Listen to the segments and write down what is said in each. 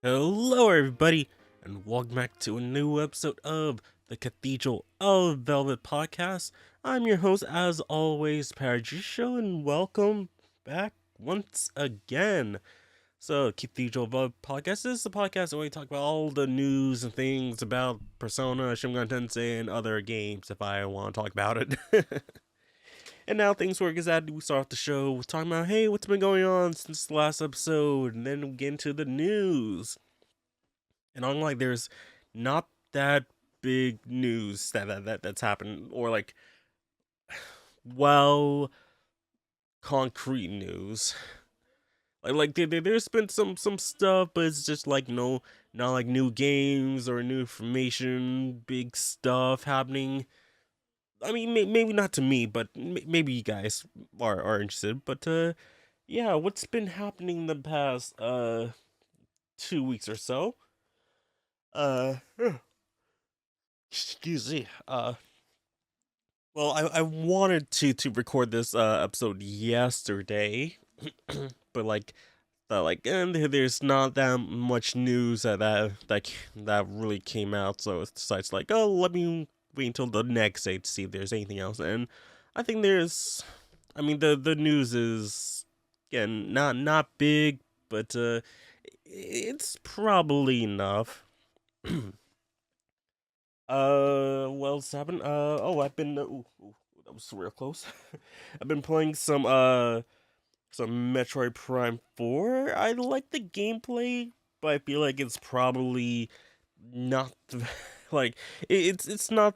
Hello, everybody, and welcome back to a new episode of the Cathedral of Velvet podcast. I'm your host, as always, Parajisho, and welcome back once again. So, Cathedral of Velvet podcast is the podcast where we talk about all the news and things about Persona, Shin Megami Tensei, and other games if I want to talk about it. And now things work as that we start off the show talking about, hey, what's been going on since the last episode, and then we get into the news. And unlike there's not that big news that's happened, or like, well, concrete news. There's been some stuff, but it's just like not like new games or new information, big stuff happening. I mean, maybe not to me, but maybe you guys are interested. But yeah, what's been happening the past 2 weeks or so? Uh, excuse me. Well, I wanted to record this episode yesterday, but and there's not that much news that really came out, so it decides like, oh, let me wait until the next day to see if there's anything else. And I think I mean, the news is again not big, but it's probably enough. What's happened? I've been. That was real close. I've been playing some Metroid Prime 4. I like the gameplay, but I feel like it's probably not like it's not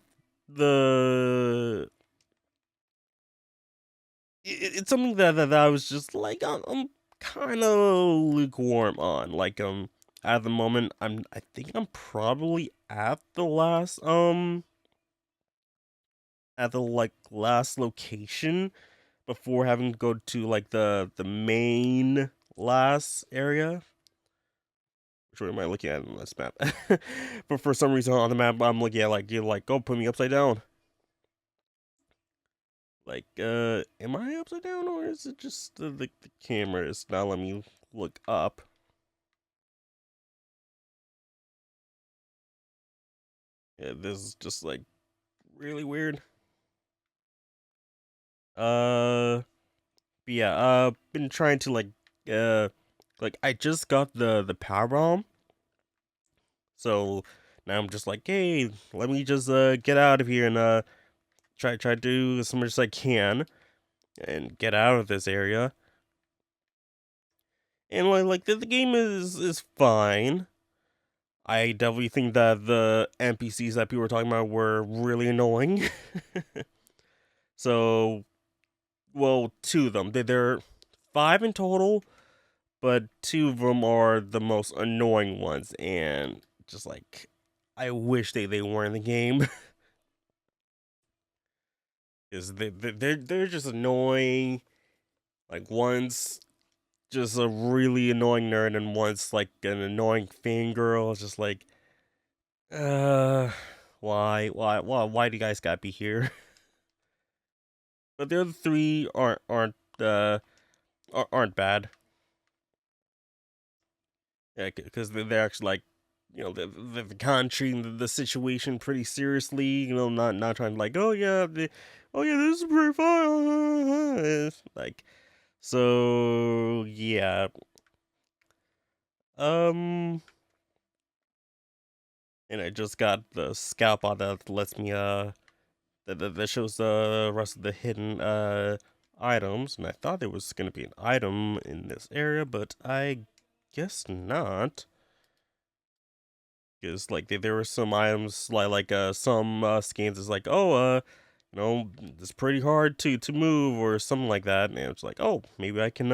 the. It's something that I was just like I'm kind of lukewarm on. At the moment, I think I'm probably at the last location before having to go to like the main last area. Which one am I looking at on this map? But for some reason on the map I'm looking at like you're like, go put me upside down. Like, am I upside down or is it just the camera is not letting me look up? Yeah, this is just like really weird. Uh, but yeah, been trying to uh, I just got the power bomb, so now I'm just like, hey, let me just get out of here and try to do as much as I can and get out of this area. And the game is fine. I definitely think that the NPCs that people were talking about were really annoying. So, well, two of them. There are five in total, but two of them are the most annoying ones, and just like I wish they weren't in the game because they're just annoying. Like one's just a really annoying nerd, and one's like an annoying fangirl. It's just like, uh, why do you guys gotta be here? But the other three aren't bad. Yeah, because they're actually like, they're kind of treating the situation pretty seriously. Not trying to like, oh yeah, this is pretty fun. It's like, so yeah, um, and I just got the scalp on that lets me that shows the rest of the hidden items, and I thought there was gonna be an item in this area, but I guess not. Because there were some items some scans is like, oh, it's pretty hard to move or something like that, and it's like, oh, maybe I can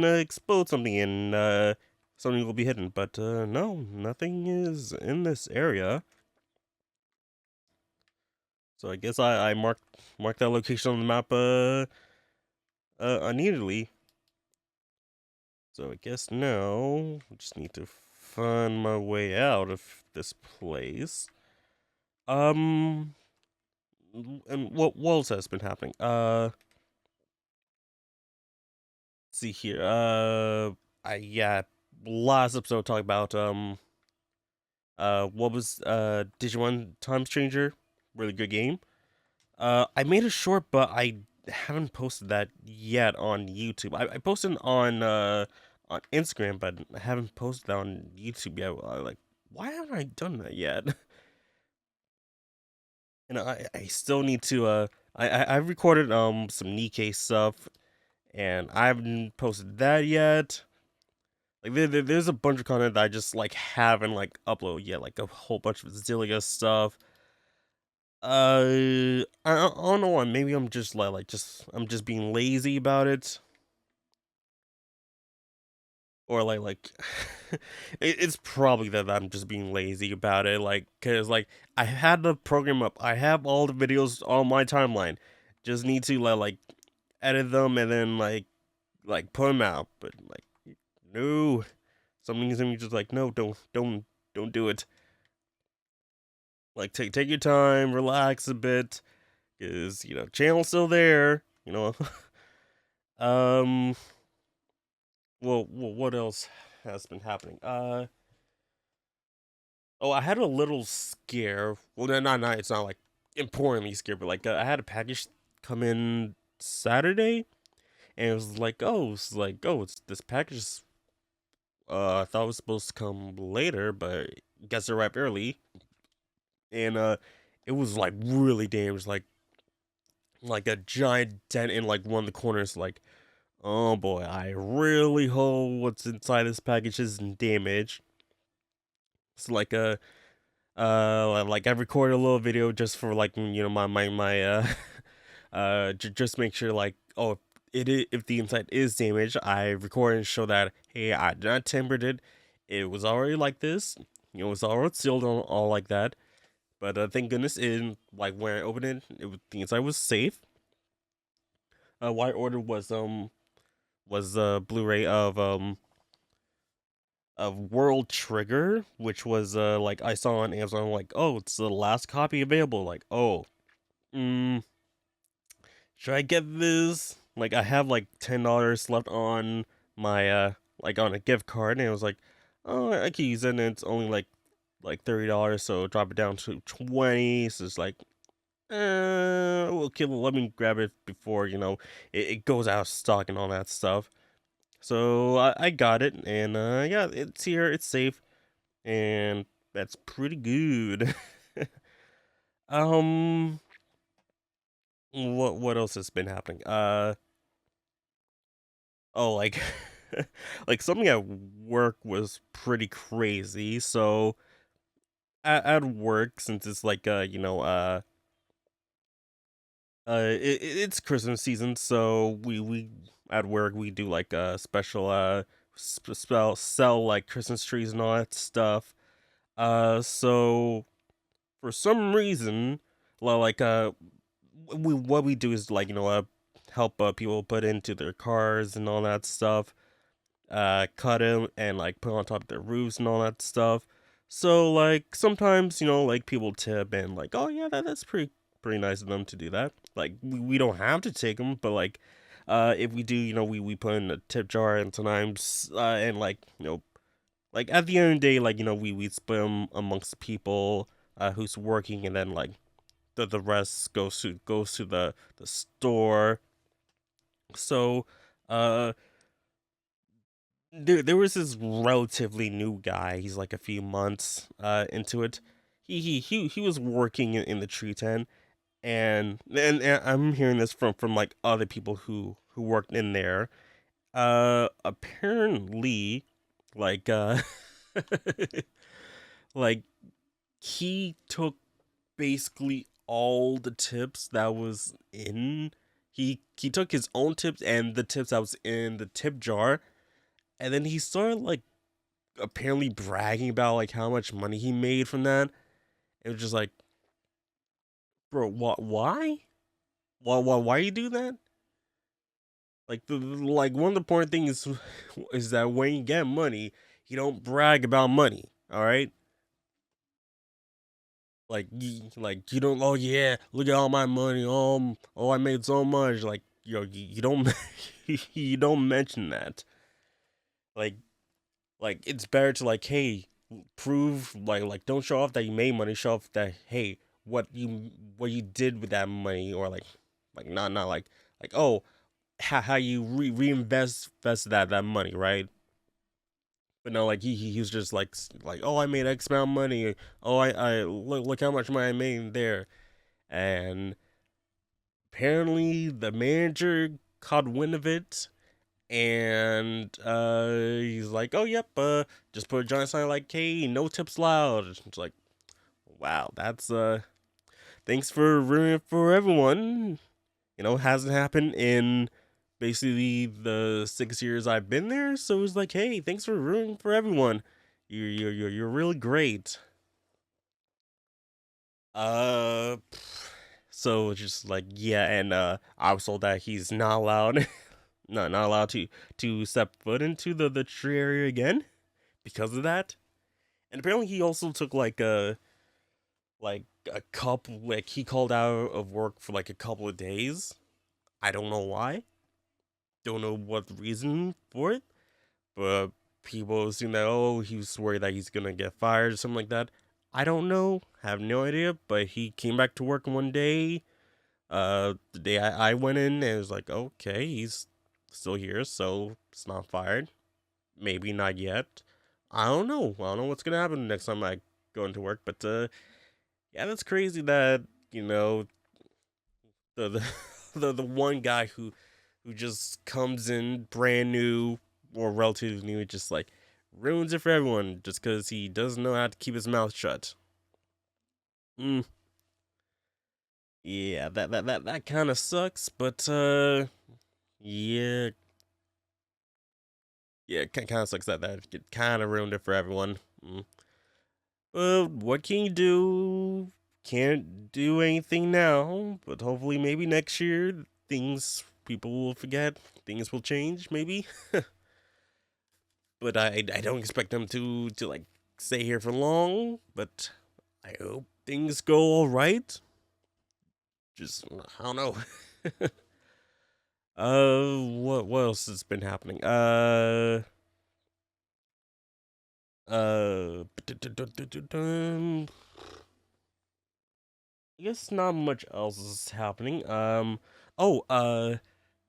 explode something and something will be hidden, but no, nothing is in this area. So I guess I marked that location on the map unneededly. So I guess now I just need to find my way out of this place. Um, and what else has been happening? See here. I yeah, last episode talked about what was Digimon Time Stranger, really good game. I made a short, but I haven't posted that yet on YouTube. I posted on Instagram, but I haven't posted that on YouTube yet. Like, why haven't I done that yet? And I still need to I recorded some Nikkei stuff, and I haven't posted that yet. Like there's a bunch of content that I just like haven't like uploaded yet, like a whole bunch of Zilliga stuff. I don't know why. Maybe I'm just I'm just being lazy about it, or it's probably that I'm just being lazy about it. Like, cause like I had the program up, I have all the videos on my timeline. Just need to edit them and then put them out. But no, some reason you just no, don't do it. Like take your time, relax a bit, cause channel's still there. Um. Well, what else has been happening? Oh, I had a little scare. Well, not. It's not like importantly scare, but I had a package come in Saturday, and it was it's this package. I thought it was supposed to come later, but guess it arrived early, and it was really damaged, like a giant dent in one of the corners, oh boy, I really hope what's inside this package isn't damaged. It's I recorded a little video just for my just make sure oh, if the inside is damaged, I record and show that hey, I did not tempered it. It was already like this. It was already sealed on all like that. But thank goodness in when I opened it, the inside was safe. What I ordered was a Blu-ray of World Trigger, which was I saw on Amazon, oh, it's the last copy available. Oh, mm, should I get this? I have $10 left on my on a gift card, and it was oh, I can use it, and it's only $30, so drop it down to 20. So it's okay, let me grab it before it goes out of stock and all that stuff. So I got it, and yeah, it's here, it's safe, and that's pretty good. um, what else has been happening? Oh, something at work was pretty crazy. So at work, since it's it's Christmas season, so we at work we do a special sell Christmas trees and all that stuff. So for some reason, we what we do is help people put into their cars and all that stuff, cut them and put on top of their roofs and all that stuff. So sometimes people tip and oh yeah, that's pretty nice of them to do that. We don't have to take them, but if we do, we put in a tip jar, and sometimes and at the end of the day, we split them amongst the people who's working, and then the rest goes to the store. So there was this relatively new guy. He's a few months into it. He was working in the tree tent, and I'm hearing this from other people who worked in there. Apparently, like uh, like he took basically all the tips that was in. He took his own tips and the tips that was in the tip jar, and then he started apparently bragging about how much money he made from that. It was just bro, what? Why you do that? One of the important things is that when you get money, you don't brag about money. All right, you don't. Oh yeah, look at all my money. Oh, I made so much. You don't you don't mention that. Like like it's better to like, hey, prove like don't show off that you made money, show off that hey, what you did with that money, or like not like oh how you reinvest that money, right? But no, like he was just like oh I made X amount of money, oh I look how much money I made there, and apparently the manager caught wind of it, and he's like, oh yep, just put a giant sign like, hey, no tips allowed. It's like, wow, that's thanks for ruining it for everyone. You know, it hasn't happened in basically the 6 years I've been there, so it's like, hey, thanks for ruining for everyone. You're really great. uh so just like yeah, and I was told that he's not allowed not allowed to step foot into the tree area again because of that. And apparently he also took like a couple, like he called out of work for like a couple of days. I don't know why. Don't know what the reason for it. But people assume that oh he was worried that he's gonna get fired or something like that. I don't know. Have no idea. But he came back to work one day. The day I went in, and it was like okay, he's still here, so it's not fired. Maybe not yet. I don't know. I don't know what's gonna happen next time I go into work. But yeah, that's crazy that you know the the one guy who just comes in brand new or relatively new, just like ruins it for everyone just because he doesn't know how to keep his mouth shut. Mm, yeah, that kind of sucks. But yeah, yeah, it kind of sucks that it kind of ruined it for everyone. Mm. What can you do? Can't do anything now, but hopefully, maybe next year, things people will forget, things will change, maybe. But I don't expect them to like stay here for long. But I hope things go all right. Just I don't know. what else has been happening? Uh, I guess not much else is happening. Oh,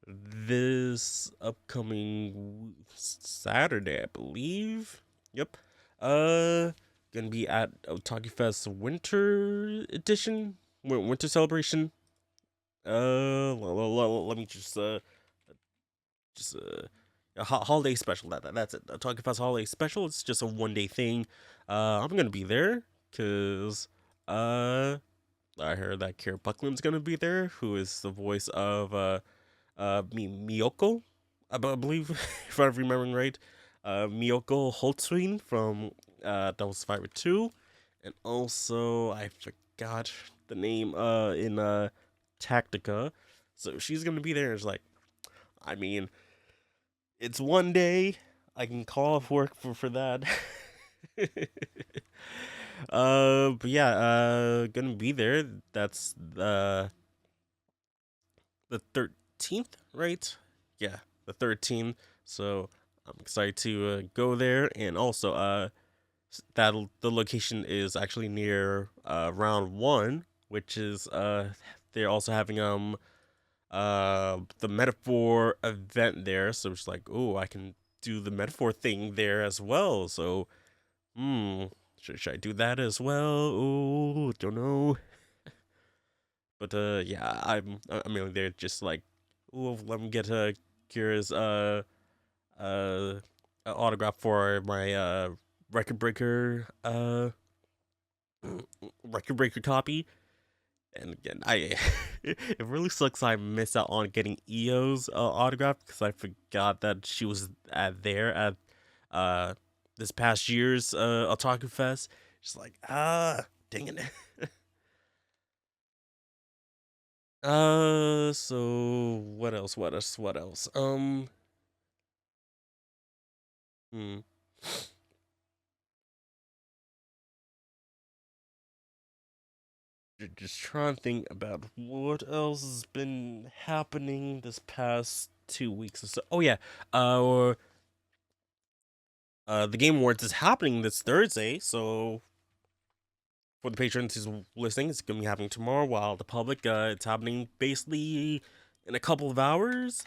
this upcoming Saturday, I believe. Yep. Uh, gonna be at Otaku Fest Winter Edition, Winter Celebration. Let me just a holiday special. That's it. Otaku Fest holiday special. It's just a 1 day thing. I'm gonna be there because uh I heard that Kara Buckland's gonna be there, who is the voice of Miyoko, I believe, if I'm remembering right. Miyoko Holtzwin from Devil Survivor 2, and also I forgot the name in Tactica. So she's gonna be there. It's like, I mean, it's 1 day. I can call off work for that. But yeah, gonna be there. That's the 13th, right? Yeah, the 13th. So I'm excited to go there, and also that the location is actually near round one, which is they're also having the metaphor event there. So it's like, oh, I can do the metaphor thing there as well. So hmm, should I do that as well? Oh, don't know. But yeah, I mean they're just like, oh, let me get Kira's uh autograph for my record breaker record breaker copy. And again, I it really sucks I missed out on getting Eo's autograph because I forgot that she was there at uh this past year's Otaku Fest. Just like dang it. So what else? What else? What else? Hmm. Just trying to think about what else has been happening this past 2 weeks or so. Oh yeah, The Game Awards is happening this Thursday, so for the patrons who's listening, it's gonna be happening tomorrow. While the public, it's happening basically in a couple of hours.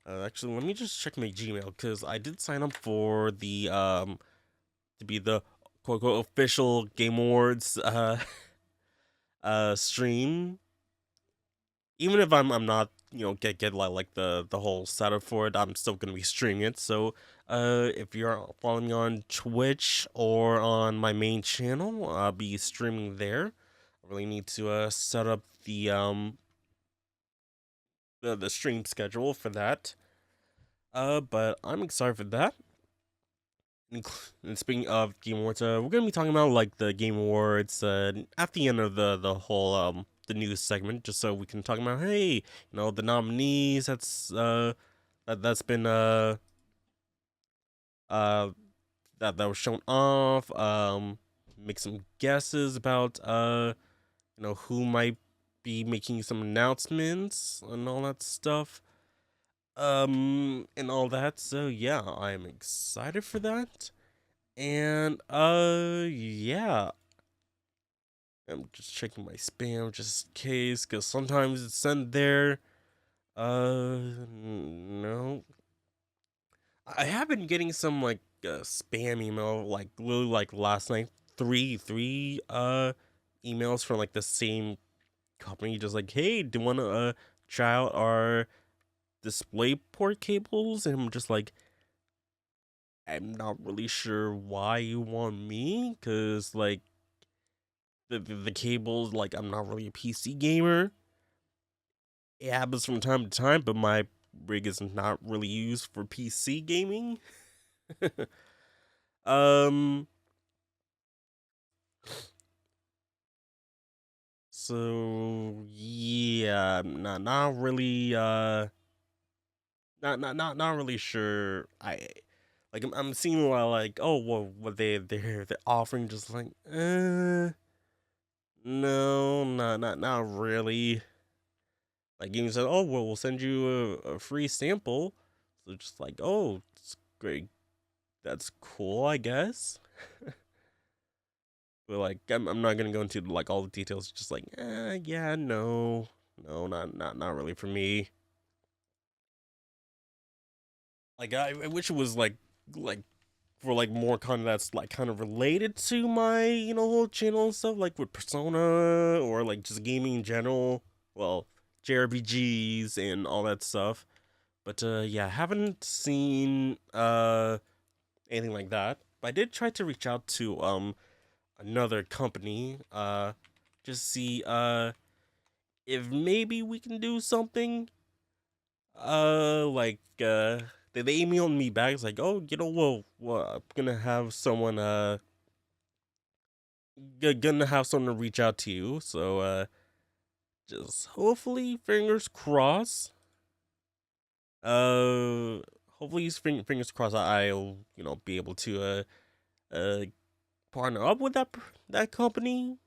Actually, let me just check my Gmail because I did sign up for the to be the quote unquote official Game Awards stream. Even if I'm not get like the whole setup for it, I'm still gonna be streaming it. So if you're following me on Twitch or on my main channel, I'll be streaming there. I really need to set up the stream schedule for that. But I'm excited for that. And speaking of Game Awards, we're gonna be talking about like the Game Awards at the end of the whole the news segment, just so we can talk about the nominees that's been uh that was shown off, make some guesses about who might be making some announcements and all that stuff, and all that. So yeah, I'm excited for that. And yeah, I'm just checking my spam just in case, because sometimes it's sent there. No, I have been getting some like spam email like literally like last night, three emails from like the same company, just like, hey, do you want to try out our display port cables? And I'm just like, I'm not really sure why you want me, because like the cables, like, I'm not really a PC gamer. It happens from time to time, but my rig is not really used for PC gaming. um so yeah, not really not really sure. I'm seeing a lot like, oh, well, what they're offering, just like, no, not really. Like, you said, oh, well, we'll send you a free sample. So just like, oh, it's great. That's cool, I guess. But like, I'm not gonna go into like all the details. Just like, yeah, no, not really for me. Like, I wish it was like for like more content that's like kind of related to my whole channel and stuff, like with Persona or like just gaming in general. Well, JRPGs and all that stuff. But yeah, I haven't seen anything like that. But I did try to reach out to another company just see if maybe we can do something. Like they emailed me back. It's like, oh, well, I'm gonna have someone gonna have someone reach out to you. So just hopefully, fingers crossed. Uh, hopefully, fingers crossed. I'll be able to uh partner up with that company.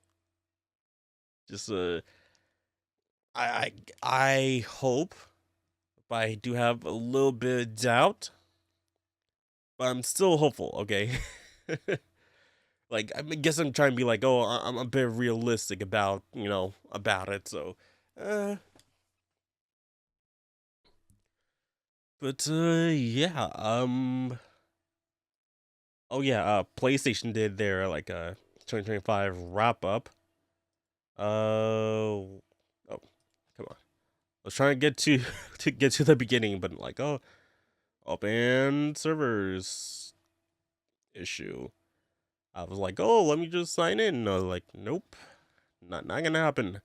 Just I I hope, but I do have a little bit of doubt, but I'm still hopeful. Okay. Like, I guess I'm trying to be like, oh, I'm a bit realistic about about it. So, uh, but yeah, oh yeah, PlayStation did their like 2025 wrap up. Oh, come on. I was trying to get to to get to the beginning, but like, oh, open servers issue. I was like, oh, let me just sign in. I was like, nope, not gonna happen.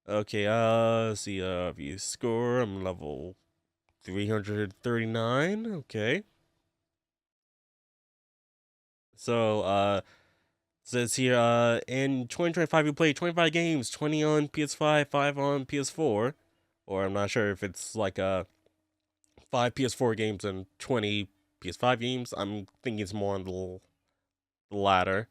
Okay, let's see, view score. I'm level 339. Okay. So, says here, in 2025, you played 25 games, 20 on PS5, 5 on PS4. Or I'm not sure if it's like 5 PS4 games and 20 PS5 games. I'm thinking it's more on the latter.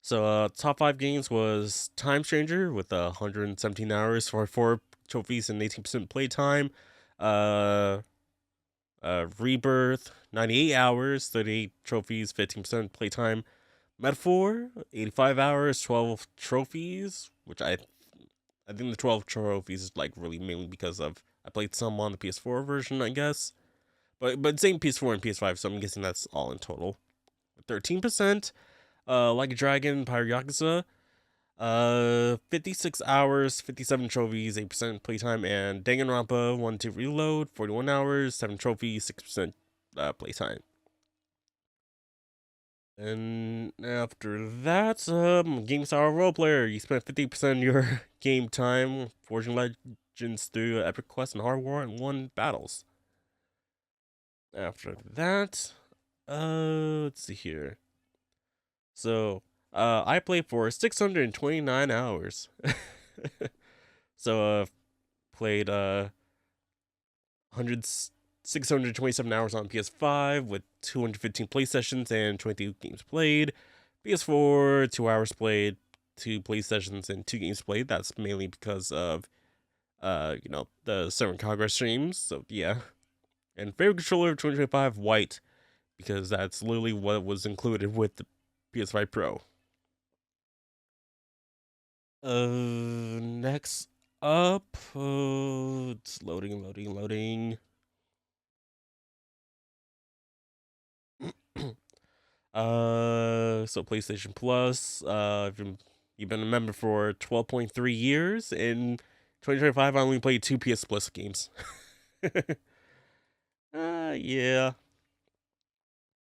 So, top 5 games was Time Stranger with 117 hours for 4 trophies and 18% playtime. Uh, Rebirth, 98 hours, 38 trophies, 15% playtime. Metaphor, 85 hours, 12 trophies, which I think the 12 trophies is like really mainly because of I played some on the PS4 version, I guess. But same PS4 and PS5, so I'm guessing that's all in total. 13%, Like a Dragon, Pyre Yakuza, 56 hours, 57 trophies, 8% playtime, and Danganronpa 1 2 Reload, 41 hours, 7 trophies, 6% playtime. And after that, Game Style Role Player. You spent 50% of your game time forging legends through Epic Quest and Hard War and won battles. After that, let's see here. So, I played for 629 hours. So, played 100, 627 hours on PS5 with 215 play sessions and 22 games played. PS4, 2 hours played, 2 play sessions and 2 games played. That's mainly because of, the Summer Congress streams. So, yeah. And favorite controller of 2025, white, because that's literally what was included with the PS5 Pro. Next up, it's loading. So PlayStation Plus, you've been a member for 12.3 years. In 2025, I only played 2 PS Plus games. Yeah.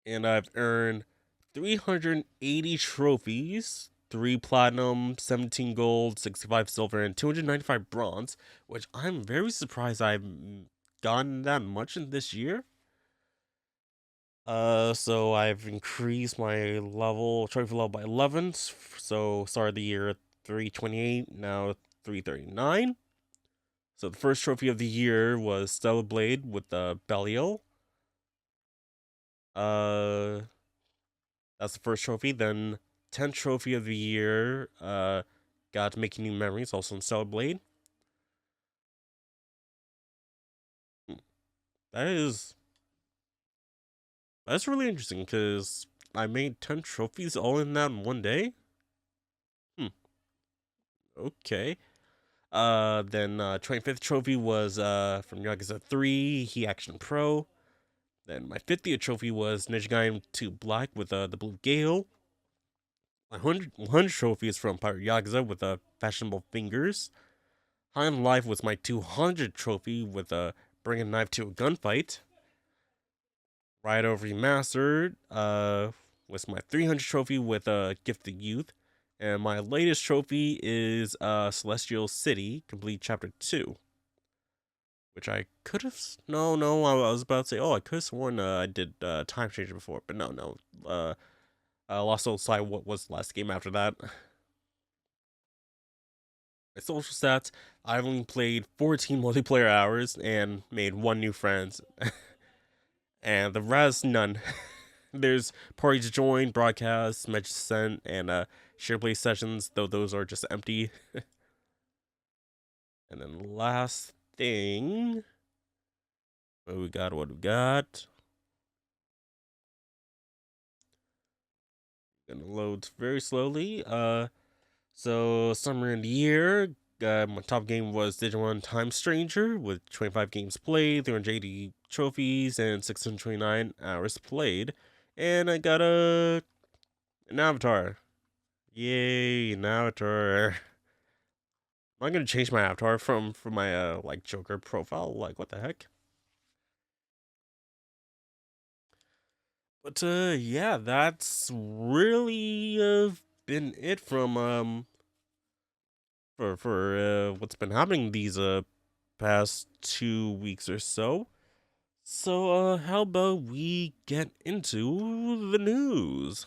And I've earned 380 trophies, 3 platinum, 17 gold, 65 silver, and 295 bronze, which I'm very surprised I've gotten that much in this year. So I've increased my trophy level by 11. So started the year at 328, now 339. So the first trophy of the year was Stellar Blade with the Belial. Uh, that's the first trophy. Then 10th trophy of the year, got Making New Memories, also in Stellar Blade. That is that's really interesting because I made 10 trophies all in that one day. Hmm. Okay. Then 25th trophy was from Yakuza 3, He Action Pro. Then my 50th trophy was Ninja Gaiden 2 Black with the Blue Gale. My 100 trophy is from Pirate Yakuza with Fashionable Fingers. High on Life was my 200 trophy with Bring a Knife to a Gunfight. Ride Remastered was my 300 trophy with Gifted Youth. And my latest trophy is Celestial City, Complete Chapter 2. Which I could have. No, I was about to say, oh, I could have sworn I did Time Changer before, but no. Lost Soul Side, what was the last game after that? My social stats, I've only played 14 multiplayer hours and made 1 new friend. And the rest, none. There's parties to join, broadcasts, message sent, and share play sessions, though those are just empty. And then last thing. What we got? Gonna load very slowly. So summer in the year, my top game was Digimon Time Stranger with 25 games played, 380 trophies, and 629 hours played. And I got an avatar. Yay, an avatar. I'm gonna change my avatar from my like Joker profile. Like what the heck? But yeah, that's really been it from for what's been happening these past 2 weeks or so. So how about we get into the news?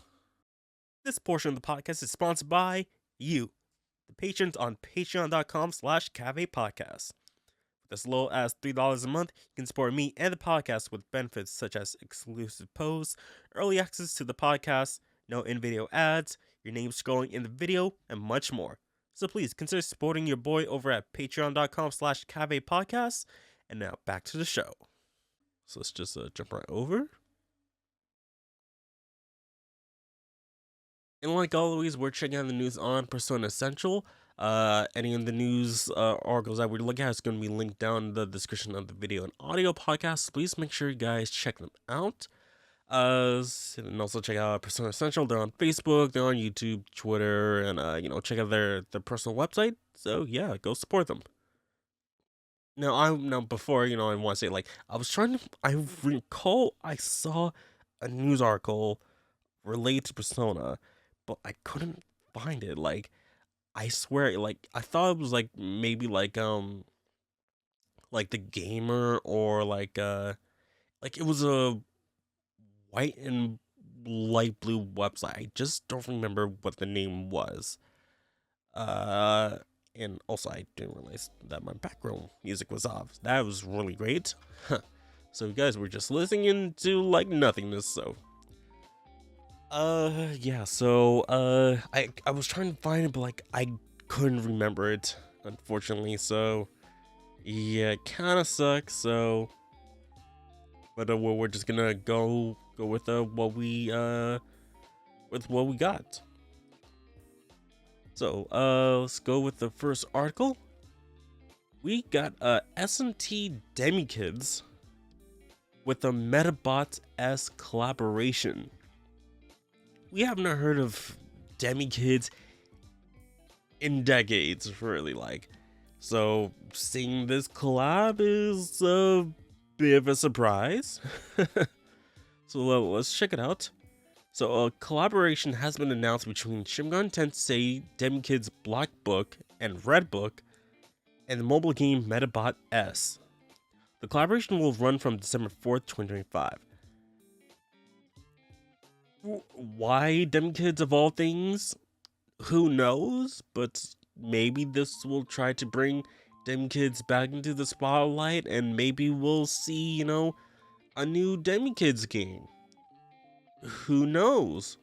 This portion of the podcast is sponsored by you, the patrons on patreon.com/cafe podcast. With as low as $3 a month, you can support me and the podcast with benefits such as exclusive posts, early access to the podcast, no in-video ads, your name scrolling in the video, and much more. So please consider supporting your boy over at patreon.com/cafe podcast. And now back to the show. So let's just jump right over. And like always, we're checking out the news on Persona Essential. Any of the news articles that we're looking at is going to be linked down in the description of the video and audio podcast. Please make sure you guys check them out. And also check out Persona Essential. They're on Facebook, they're on YouTube, Twitter, and check out their personal website. So yeah, go support them. Now before I want to say like I recall I saw a news article related to Persona, but I couldn't find it. Like I swear, like I thought it was like maybe like the gamer or like it was a white and light blue website. I just don't remember what the name was. Uh, and also I didn't realize that my background music was off. That was really great. So you guys were just listening into like nothingness. So, yeah. So, I was trying to find it, but like I couldn't remember it, unfortunately. So, yeah, it kind of sucks. So, but we're just gonna go with what we got. So let's go with the first article. We got SMT Demikids with a Metabots S collaboration. We have not heard of Demikids in decades, really. Like, so seeing this collab is a bit of a surprise. So let's check it out. So a collaboration has been announced between Shin Megami Tensei Demikids Black Book and Red Book and the mobile game Metabot S. The collaboration will run from December 4th, 2025. Why Demikids of all things? Who knows? But maybe this will try to bring Demikids back into the spotlight, and maybe we'll see, a new Demikids game. Who knows?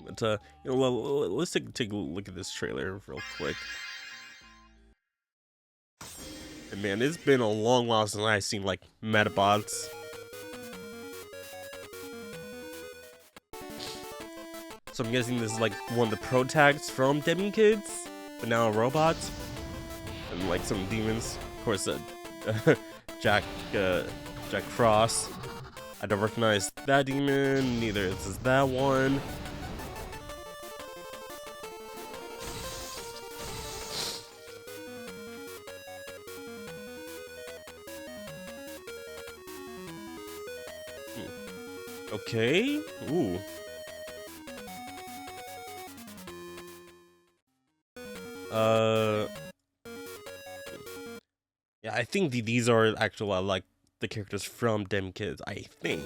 But let's take a look at this trailer real quick. And man, it's been a long while since I've seen like Metabots. So I'm guessing this is like one of the pro tags from Demikids, but now robots and like some demons. Of course, Jack Frost. I don't recognize that demon. Neither is that one. Okay. Ooh. Yeah, I think these are actual like the characters from Demikids. I think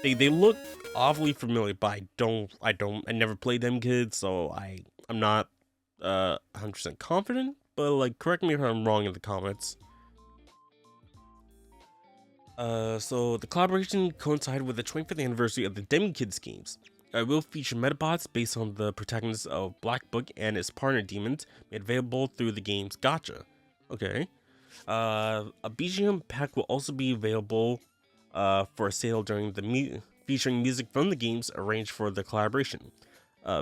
they look awfully familiar, but I never played Demikids, so I'm not 100% confident. But like, correct me if I'm wrong in the comments. So the collaboration coincided with the 25th anniversary of the Demikids games. It will feature Metabots based on the protagonists of Black Book and its partner demons, made available through the game's gacha. Okay. A BGM pack will also be available for sale during the featuring music from the games arranged for the collaboration.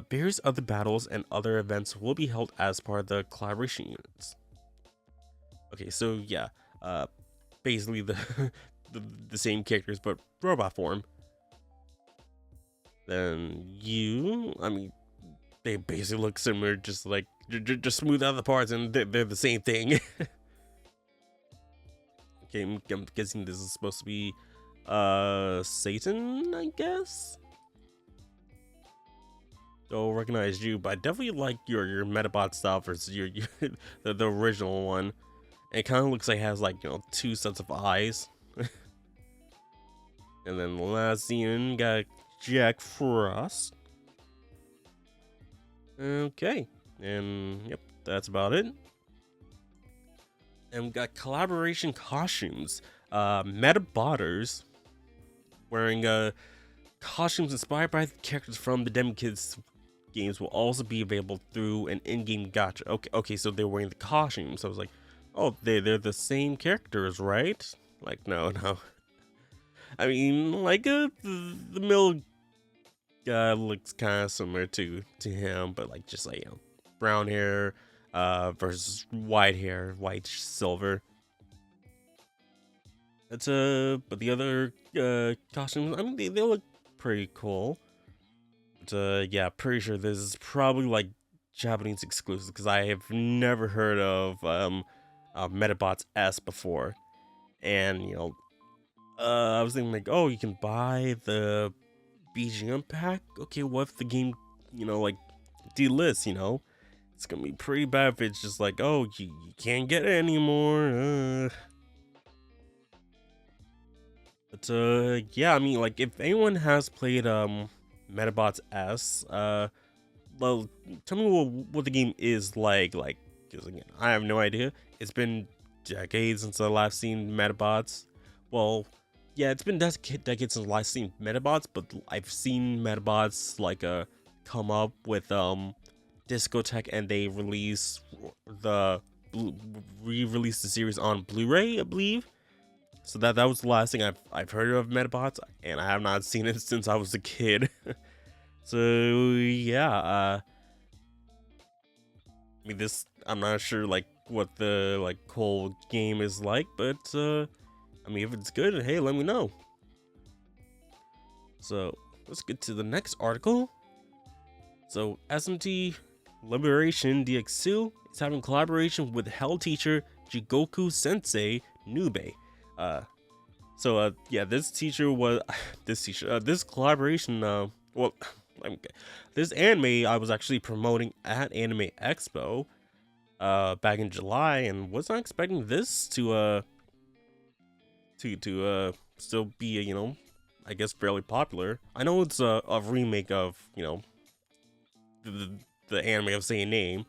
Various other battles and other events will be held as part of the collaboration units. Okay, so yeah, basically the same characters but robot form. Then they basically look similar, just like just smooth out the parts, and they're the same thing. Okay, I'm guessing this is supposed to be Satan, I guess. Don't recognize you, but I definitely like your Metabot style versus your the original one. It kind of looks like it has like two sets of eyes. And then the last scene got Jack Frost. Okay, and yep, that's about it. And we got collaboration costumes. Metabotters wearing costumes inspired by the characters from the Demikids games will also be available through an in-game gacha. Okay, so they're wearing the costumes. So I was like, Oh, they're the same characters, right? Like, no, no. I mean, like, the mill guy looks kind of similar to him, but like just like brown hair, versus white hair, white silver. That's but the other costumes, I mean, they look pretty cool. But yeah, pretty sure this is probably like Japanese exclusive because I have never heard of Metabots S before, and I was thinking like, oh, you can buy the BGM pack. Okay, what if the game, like delists? It's gonna be pretty bad if it's just like, oh, you can't get it anymore. But yeah, I mean, like if anyone has played Metabots S, well, tell me what the game is like, because again, I have no idea. It's been decades since I last seen Metabots. Well, yeah, it's been decades since I last seen Metabots, but I've seen Metabots like come up with Discotheque, and they the re-release the series on Blu-ray, I believe. So that was the last thing I've heard of Metabots, and I have not seen it since I was a kid. So yeah, I mean, I'm not sure like what the like whole game is like, but I mean, if it's good, hey, let me know. So let's get to the next article. So SMT Liberation DX2 is having collaboration with Hell Teacher Jigoku Sensei Nube. Yeah, this teacher was this collaboration. Well, this anime I was actually promoting at Anime Expo back in July, and was not expecting this to still be I guess fairly popular. I know it's a remake of the anime of same name,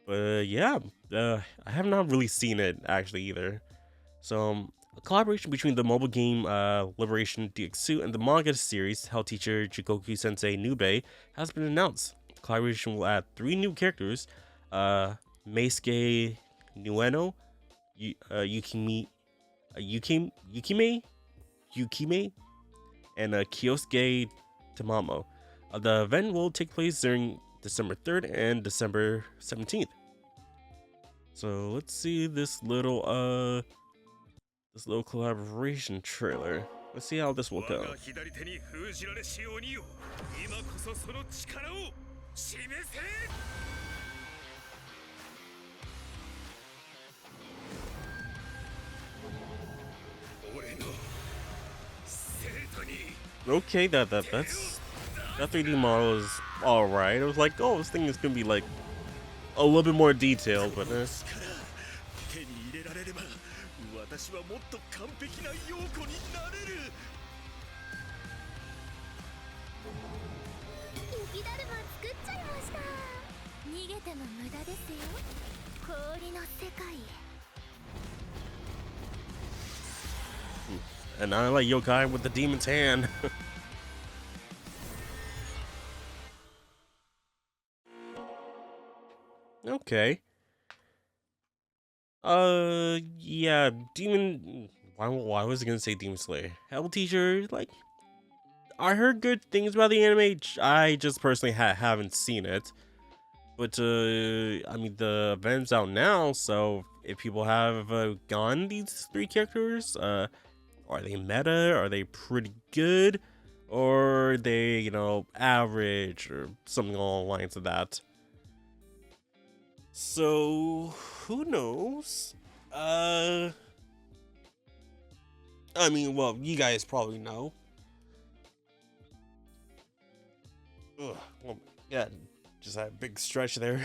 but yeah, I have not really seen it actually either. So a collaboration between the mobile game Liberation DX2 and the manga series Hell Teacher Jikoku Sensei Nube has been announced. The collaboration will add 3 new characters: Meisuke Nueno, Yukime, and Kyosuke Tamamo. The event will take place during December 3rd and December 17th. So let's see this little collaboration trailer. Let's see how this will go. Okay, that 3D model is all right. It was like, oh, this thing is gonna be like a little bit more detailed, but and I like yokai with the demon's hand. Okay. Yeah, demon. Why was I gonna say Demon Slayer? Hell Teacher, like, I heard good things about the anime. I just personally haven't seen it. But I mean, the event's out now, so if people have gone these 3 characters, are they meta? Are they pretty good? Or are they, average or something along the lines of that? So who knows? I mean, well, you guys probably know. Ugh, oh my god, just had a big stretch there.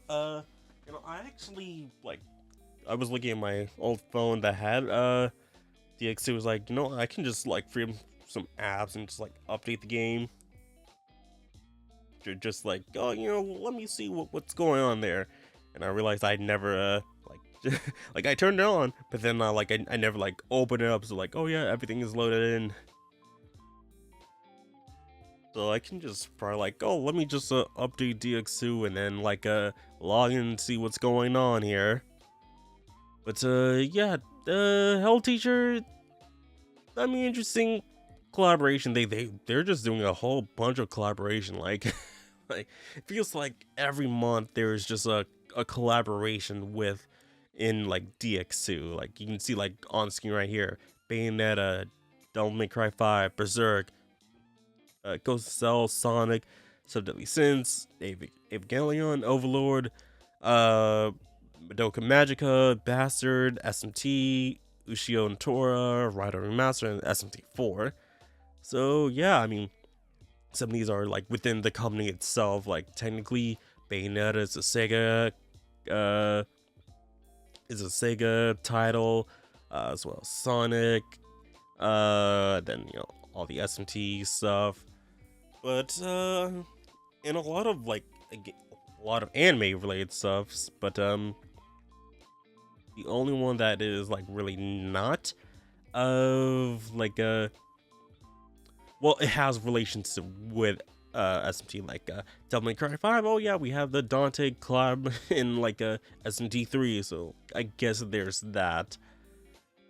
I actually like. I was looking at my old phone that had DX2. Was like, I can just like free up some apps and just like update the game. Just like, oh, let me see what's going on there. And I realized I'd never like like I turned it on, but then like I never like opened it up. So like, oh yeah, everything is loaded in. So I can just probably like, oh, let me just update DX2 and then like log in and see what's going on here. But yeah, Hell Teacher, I mean, interesting collaboration. They're just doing a whole bunch of collaboration. Like, like it feels like every month there's just a collaboration with in like DX2. Like you can see like on screen right here, Bayonetta, Devil May Cry 5, Berserk, Ghost of Cell, Sonic, Sub Deadly Sins, Evangelion, Overlord, Madoka Magica, Bastard, SMT, Ushio and Tora, Rider Remaster, and SMT4. So yeah, I mean, some of these are like within the company itself. Like technically, Bayonetta uh, is a Sega title, as well as Sonic. Then all the SMT stuff, but and a lot of like a lot of anime related stuff. But the only one that is like really not of like well, it has relations with SMT, like Devil May Cry 5. Oh yeah, we have the Dante collab in like SMT 3, so I guess there's that.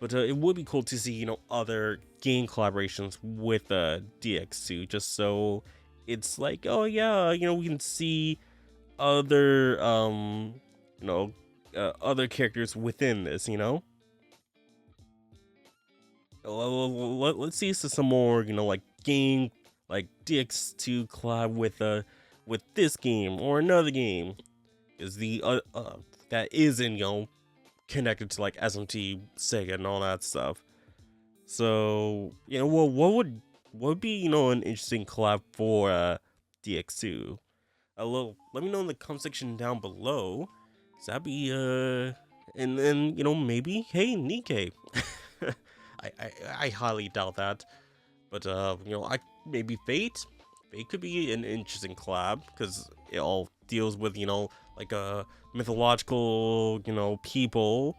But it would be cool to see other game collaborations with DX2, just so it's like, oh yeah, we can see other other characters within this. Let's see some more, like game, like DX2 collab with this game or another game, is the that isn't connected to like SMT, Sega, and all that stuff. So well, what would be an interesting collab for DX2? Let me know in the comment section down below. So that'd be and then maybe, hey, Nikkei. I highly doubt that, but I maybe Fate. Fate could be an interesting collab because it all deals with like mythological people,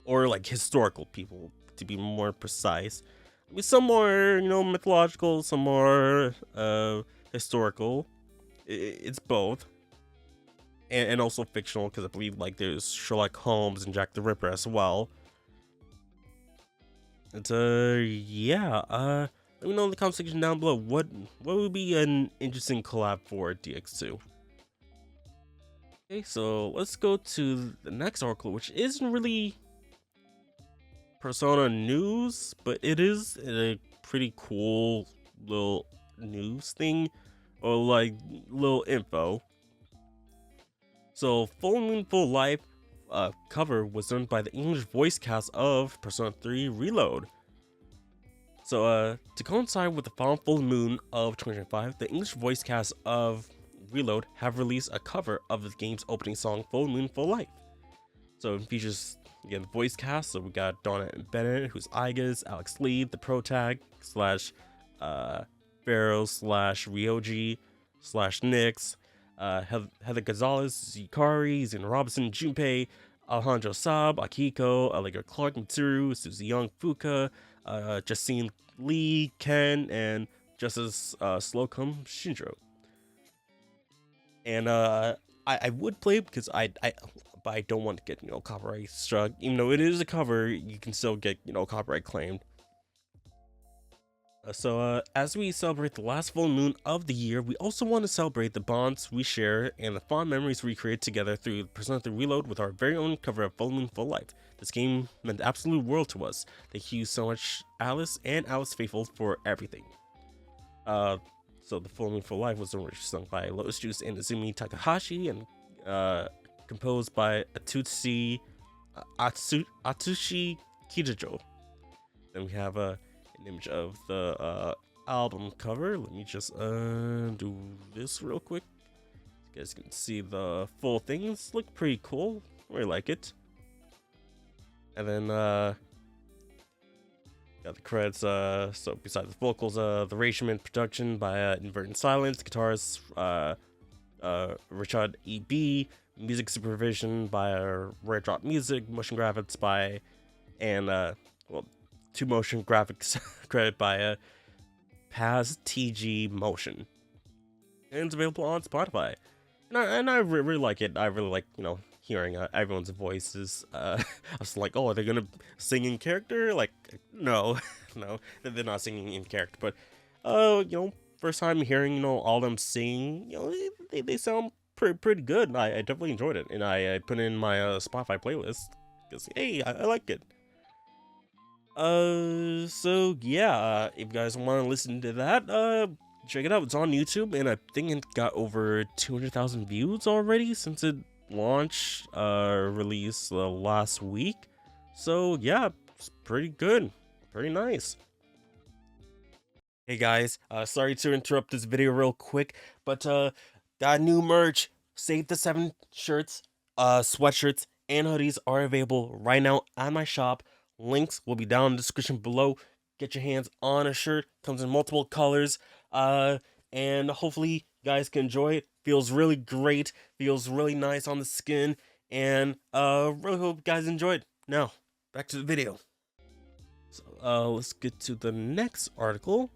or like historical people to be more precise. I mean, some more mythological, some more historical. It's both, and also fictional, because I believe like there's Sherlock Holmes and Jack the Ripper as well. It's yeah, let me know in the comment section down below what would be an interesting collab for DX2. Okay, so let's go to the next article, which isn't really Persona news, but it is a pretty cool little news thing, or like little info. So Full Moon Full Life cover was done by the English voice cast of Persona 3 Reload. So to coincide with the final full moon of 2025, the English voice cast of Reload have released a cover of the game's opening song Full Moon Full Life. So it features again the voice cast. So we got Donna and Bennett, who's Igas, Alex Lee, the protag slash Pharaoh slash Ryoji slash Nyx, Heather Gonzalez, Yukari, Zin Robinson, Junpei, Alejandro Saab, Akiko, Allegra Clark, Mitsuru, Suzy Young, Fuka, Justine Lee, Ken, and Justice Slocum Shinjo. And I would play it because but I don't want to get copyright struck. Even though it is a cover, you can still get copyright claimed. So as we celebrate the last full moon of the year, we also want to celebrate the bonds we share and the fond memories we create together through Persona 3 Reload with our very own cover of Full Moon Full Life. This game meant the absolute world to us. Thank you so much, Alice and Alice Faithful, for everything. So the Full Moon Full Life was originally sung by Lotus Juice and Izumi Takahashi, and composed by Atsushi Kijajo. Then we have an image of the album cover. Let me just do this real quick. You guys can see the full things. Look pretty cool. I really like it. And then got the credits. So besides the vocals, the arrangement production by Inverted Silence, guitars Richard E.B., music supervision by Rare Drop Music, motion graphics by, and well, two motion graphics credit by Paz TG Motion, and it's available on Spotify. And I really like it. I really like, hearing everyone's voices. I was like, oh, are they gonna sing in character? Like, no, no, they're not singing in character. But, first time hearing, all them sing, they sound pretty good. I definitely enjoyed it, and I put it in my Spotify playlist because hey, I like it. So yeah, if you guys want to listen to that, check it out. It's on YouTube, and I think it got over 200,000 views already since it launched, released last week. So yeah, it's pretty good, pretty nice. Hey guys, sorry to interrupt this video real quick, but got new merch. Save the 7 shirts, sweatshirts, and hoodies are available right now at my shop. Links will be down in the description below. Get your hands on a shirt. Comes in multiple colors. And hopefully you guys can enjoy it. Feels really great. Feels really nice on the skin. And really hope you guys enjoy it. Now, back to the video. So let's get to the next article.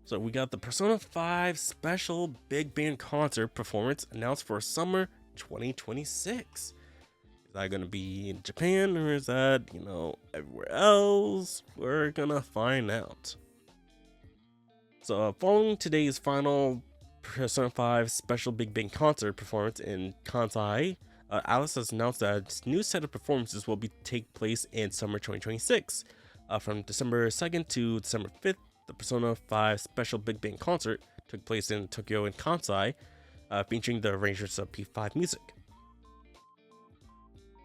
So we got the Persona 5 special big band concert performance announced for summer 2026. Is that going to be in Japan, or is that, everywhere else? We're gonna find out. So following today's final Persona 5 special big band concert performance in Kansai, Alice has announced that its new set of performances will take place in summer 2026. From December 2nd to December 5th, the Persona 5 special big band concert took place in Tokyo and Kansai, featuring the arrangers of P5 music.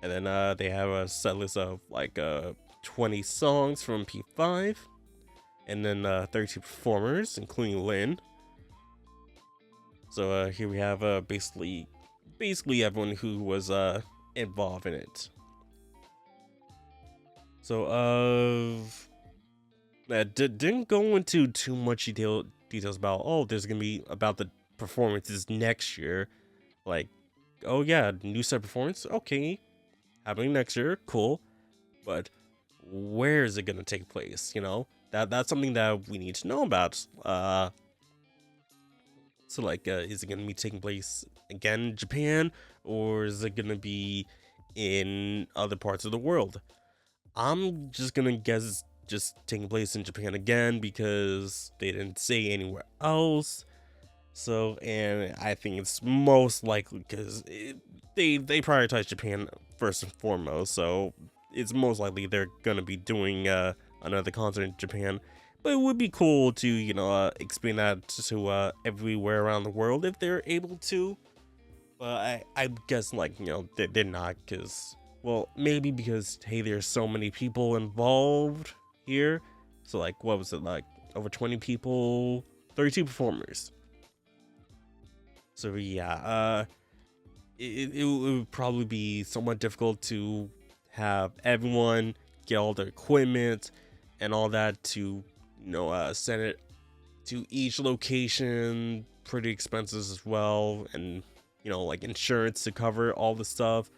And then they have a set list of 20 songs from P5, and then 32 performers, including Lynn. So here we have basically everyone who was involved in it. So didn't go into too much details about there's gonna be about the performances next year. Like, oh yeah, new set performance, okay, happening next year, cool. But where is it gonna take place? That's something that we need to know about. So is it gonna be taking place again in Japan, or is it gonna be in other parts of the world? I'm just gonna guess just taking place in Japan again because they didn't say anywhere else. So, and I think it's most likely because they prioritize Japan first and foremost. So it's most likely they're gonna be doing another concert in Japan. But it would be cool to expand that to everywhere around the world if they're able to. But I guess they're not, because, well, maybe because hey, there's so many people involved here. So what was it, over 20 people, 32 performers. So yeah, it would probably be somewhat difficult to have everyone get all their equipment and all that to send it to each location. Pretty expensive as well, and insurance to cover all the stuff.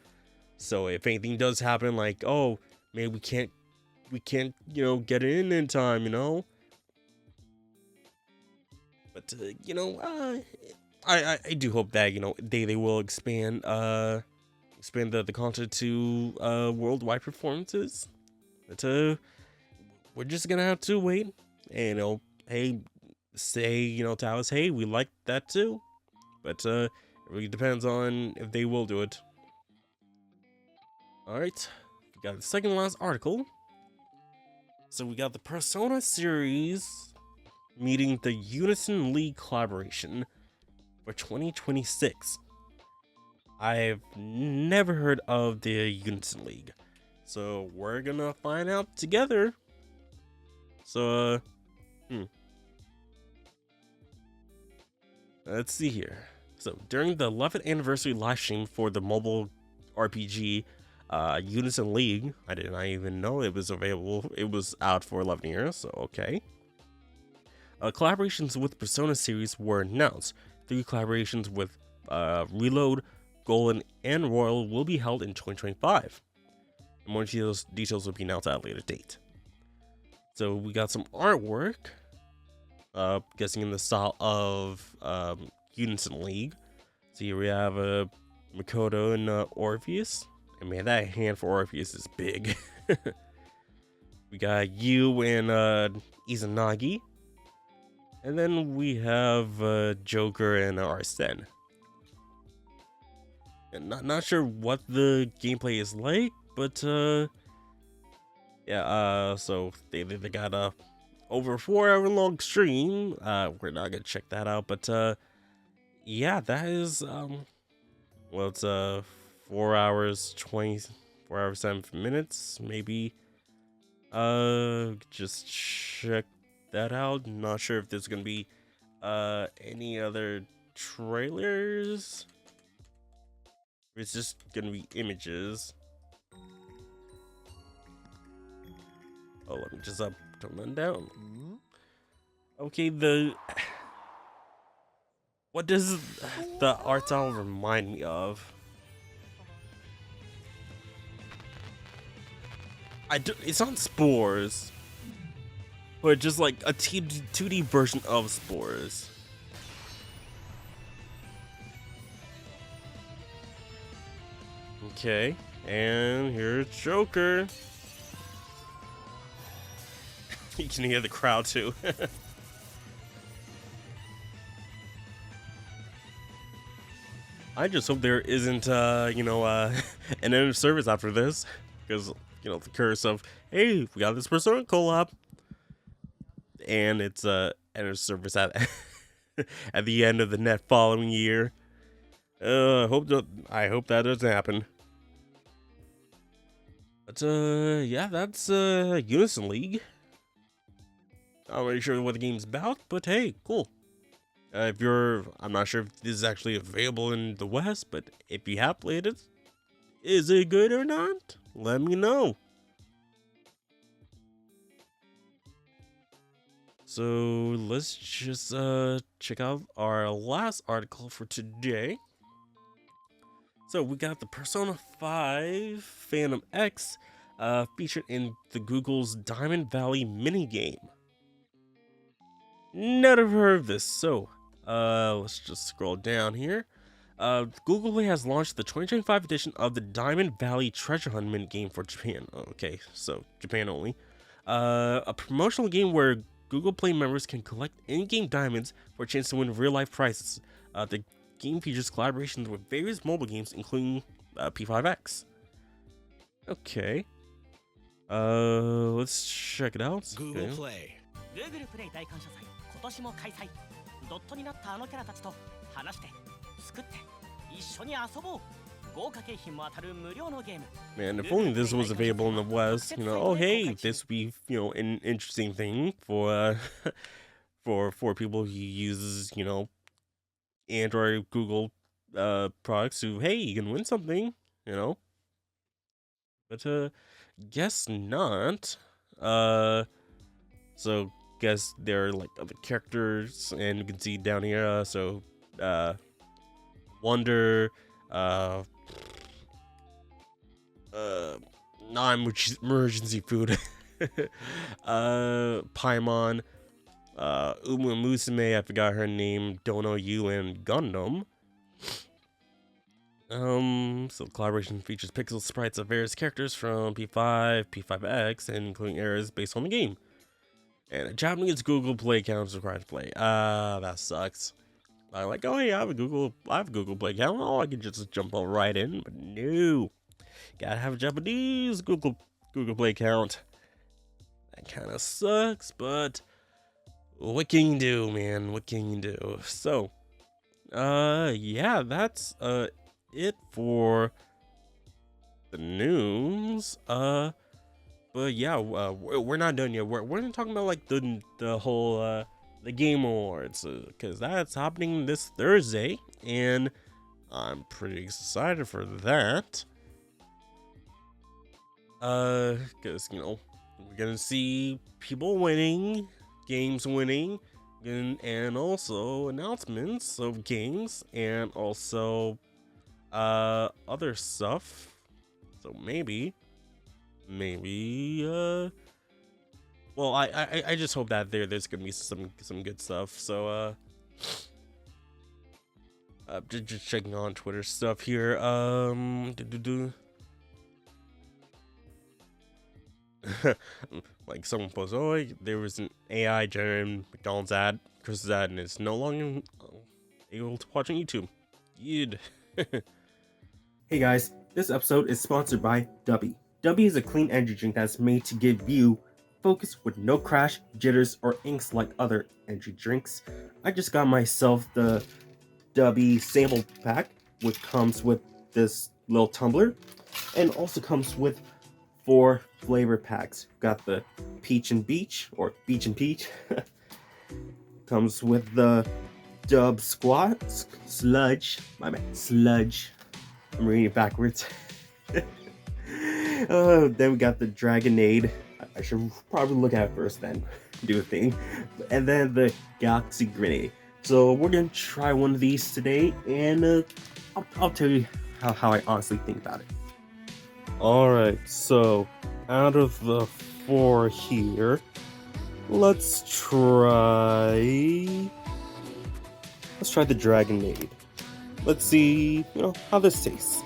So if anything does happen, oh, maybe we can't get it in time, but I do hope that they will expand the content to worldwide performances. But we're just gonna have to wait and hey, say to Alice, hey, we like that too. But it really depends on if they will do it. Alright, we got the second last article. So we got the Persona series meeting the Unison League collaboration for 2026. I've never heard of the Unison League, so we're gonna find out together. So let's see here. So during the 11th anniversary livestream for the mobile RPG Unison League, I did not even know it was available. It was out for 11 years, so okay. Collaborations with Persona series were announced. 3 collaborations with Reload, Golden, and Royal will be held in 2025. More details will be announced at a later date. So we got some artwork. guessing in the style of Unison League. So here we have Makoto and Orpheus. And man, that hand for Orpheus is big. We got Yu and Izanagi. And then we have Joker and Arsene. And not sure what the gameplay is like, but yeah, so they got a over 4 hour long stream. We're not gonna check that out, but yeah, that is well, it's 4 hours 4 hours 7 minutes, maybe. Just check that out. Not sure if there's gonna be any other trailers. It's just gonna be images. Oh, let me just turn that down. Okay, what does the art style remind me of? It's not Spores, but just like a 2D version of Spores. Okay, and here's Joker. You can hear the crowd too. I just hope there isn't, an end of service after this, because the curse of, hey, we got this Persona collab, and it's end of service at at the end of the net following year. I hope that doesn't happen. But yeah, that's Unison League. I'm not really sure what the game's about, but hey, cool. I'm not sure if this is actually available in the West, but if you have played it, is it good or not? Let me know. So let's just check out our last article for today. So we got the Persona 5 Phantom X featured in the Google's Diamond Valley minigame. Never heard of this, so let's just scroll down here. Google Play has launched the 2025 edition of the Diamond Valley Treasure Hunt minigame for Japan. Okay, so Japan only. A promotional game where Google Play members can collect in-game diamonds for a chance to win real-life prizes. The game features collaborations with various mobile games, including P5X. Okay. Let's check it out. Google Play. 今年も開催。ドットになったあのキャラたちと話して作って一緒に遊ぼう。豪華景品も当たる無料のゲーム。 Man, if only this was available in the West, oh hey, this would be, an interesting thing for for people who uses, Android, Google products who, hey, you can win something, But guess not. So guess there are like other characters, and you can see down here, Wonder, non-emergency food, Paimon, Uma Musume, I forgot her name, Dono Yu, and Gundam. So the collaboration features pixel sprites of various characters from P5, P5X, and including errors based on the game. And a Japanese Google Play account is required to play. That sucks. I'm like, oh yeah, I have a Google Play account. Oh, I can just jump right in, but no, gotta have a Japanese Google Play account. That kind of sucks, but what can you do, man? What can you do? So, yeah, that's it for the news. But yeah, we're not done yet. We're not talking about like the whole the Game Awards, because that's happening this Thursday, and I'm pretty excited for that. Because we're gonna see people winning, games winning, and also announcements of games, and also other stuff. So maybe well, I just hope that there's gonna be some good stuff. So just checking on Twitter stuff here. Like someone posted, oh, there was an AI generated McDonald's ad, Chris's ad, and it's no longer able to watch on YouTube. You'd. Hey guys, this episode is sponsored by Dubby. Dubby is a clean energy drink that's made to give you focus with no crash, jitters, or inks like other energy drinks. I just got myself the Dubby sample pack, which comes with this little tumbler, and also comes with 4 flavor packs. Got the Peach and Beach, or Beach and Peach. Comes with the Dub Squat, Sludge, my bad, Sludge. I'm reading it backwards. Then we got the Dragonade. I should probably look at it first, then do a thing. And then the Galaxy Grenade. So we're gonna try one of these today, and I'll tell you how I honestly think about it. Alright, so out of the 4 here, let's try the Dragonade. Let's see, how this tastes.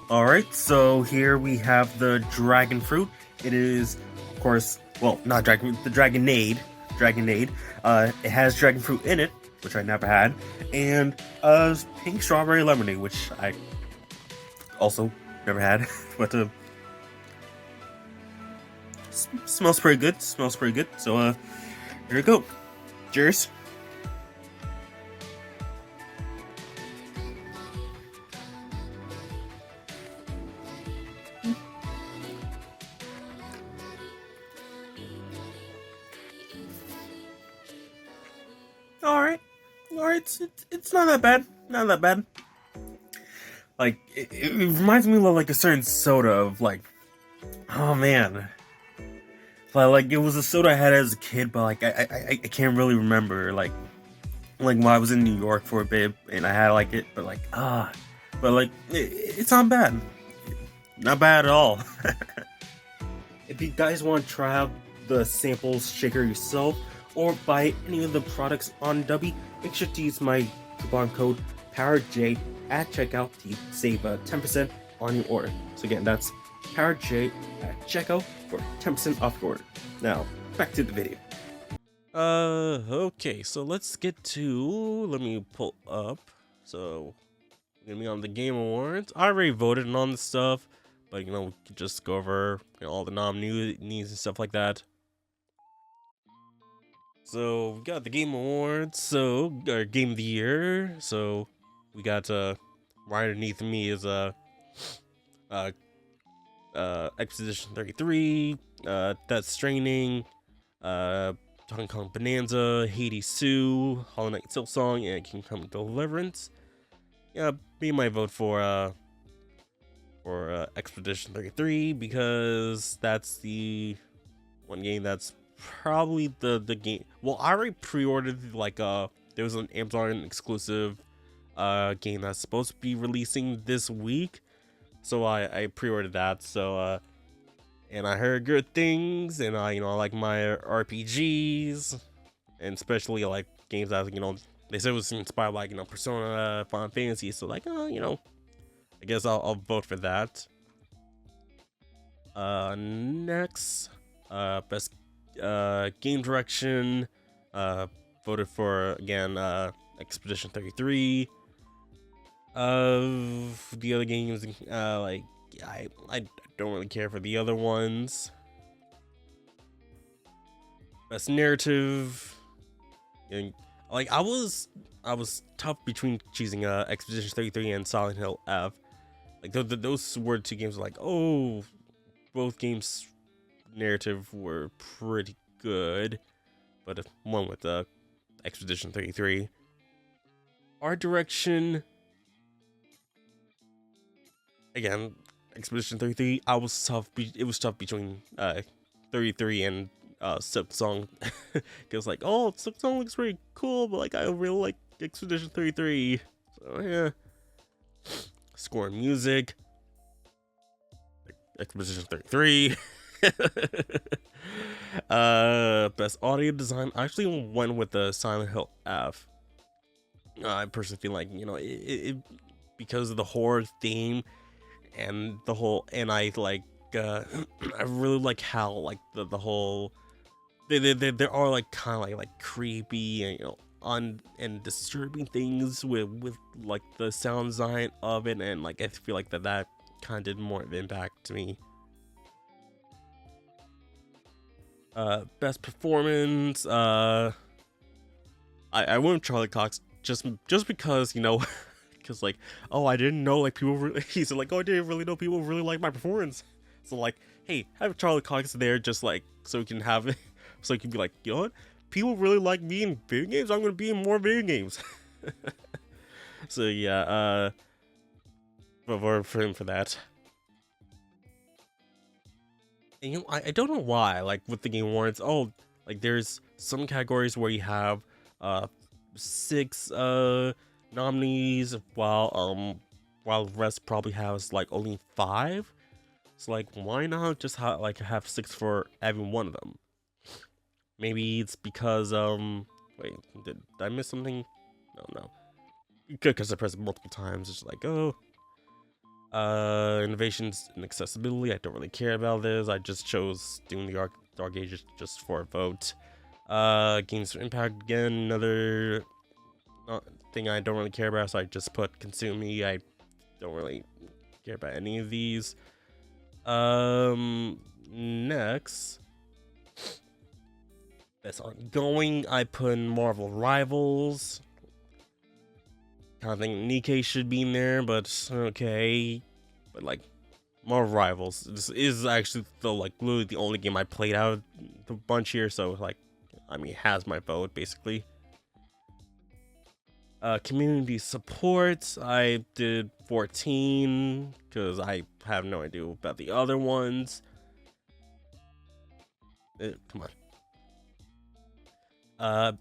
Alright, so here we have the dragon fruit. It is, of course, well, not dragon, the Dragonade. It has dragon fruit in it, which I never had, and pink strawberry lemonade, which I also never had, but smells pretty good. So here we go. Cheers. Alright, it's not that bad. Like, it reminds me of like a certain soda of like, oh man. But like, it was a soda I had as a kid, but like, I can't really remember, like when I was in New York for a bit, and I had like it, but like, it's not bad. Not bad at all. If you guys want to try out the samples shaker yourself, or buy any of the products on Dubby, make sure to use my coupon code PowerJ at checkout to save 10% on your order. So again, that's PowerJ at checkout for 10% off your order. Now, back to the video. Okay, so let's get to, let me pull up. So, we're gonna be on the Game Awards. I already voted on the stuff, but we can just go over all the nominees and stuff like that. So we got the Game Awards, so our Game of the Year. So we got right underneath me is Expedition 33, Death Stranding, Hong Kong Bonanza, Hades Sue, Hollow Knight Silksong, and Kingdom Deliverance. Yeah, be my vote for Expedition 33 because that's the one game that's probably the game. Well, I already pre-ordered there was an Amazon exclusive game that's supposed to be releasing this week, so I pre-ordered that. So and I heard good things, and I like my RPGs, and especially like games that they said was inspired by Persona, Final Fantasy. So like I guess I'll vote for that. Next, best game direction, voted for again Expedition 33. Of the other games, I don't really care for the other ones. Best narrative, and like I was tough between choosing Expedition 33 and Silent Hill F. Like those were 2 games like, oh, both games narrative were pretty good, but one with Expedition 33. Art direction, again, Expedition 33. I was tough. It was tough between 33 and Silksong, because like, oh, Silksong looks pretty cool, but like I really like Expedition 33. So yeah. Score and music, Expedition 33. Best audio design. I actually went with the Silent Hill F. I personally feel like, because of the horror theme and the whole, and I like, I really like how like the whole, there are like kind of like creepy and and disturbing things with like the sound design of it, and like I feel like that kind of did more of an impact to me. Best performance. I went with Charlie Cox just because because like, oh, I didn't know like people really, he's like, oh, I didn't really know people really like my performance. So like, hey, have Charlie Cox there just like so we can have it, so you can be like, you know what, people really like me in video games. I'm gonna be in more video games. So yeah, for him for that. And I don't know why, like with the Game Awards, oh, like there's some categories where you have uh 6 nominees, while the rest probably has like only 5. So like, why not just have 6 for every one of them? Maybe it's because wait, did I miss something? No. Because I pressed it multiple times. It's like, oh, innovations and accessibility. I don't really care about this. I just chose doing the Dark Ages just for a vote. Games for Impact, again, another thing I don't really care about, so I just put Consume Me. I don't really care about any of these. Next, best ongoing, I put in Marvel Rivals. Kind of think Nikkei should be in there, but okay. But like, Marvel Rivals, this is actually literally the only game I played out of the bunch here, so like, I mean, it has my vote basically. Community support, I did 14 because I have no idea about the other ones. Come on.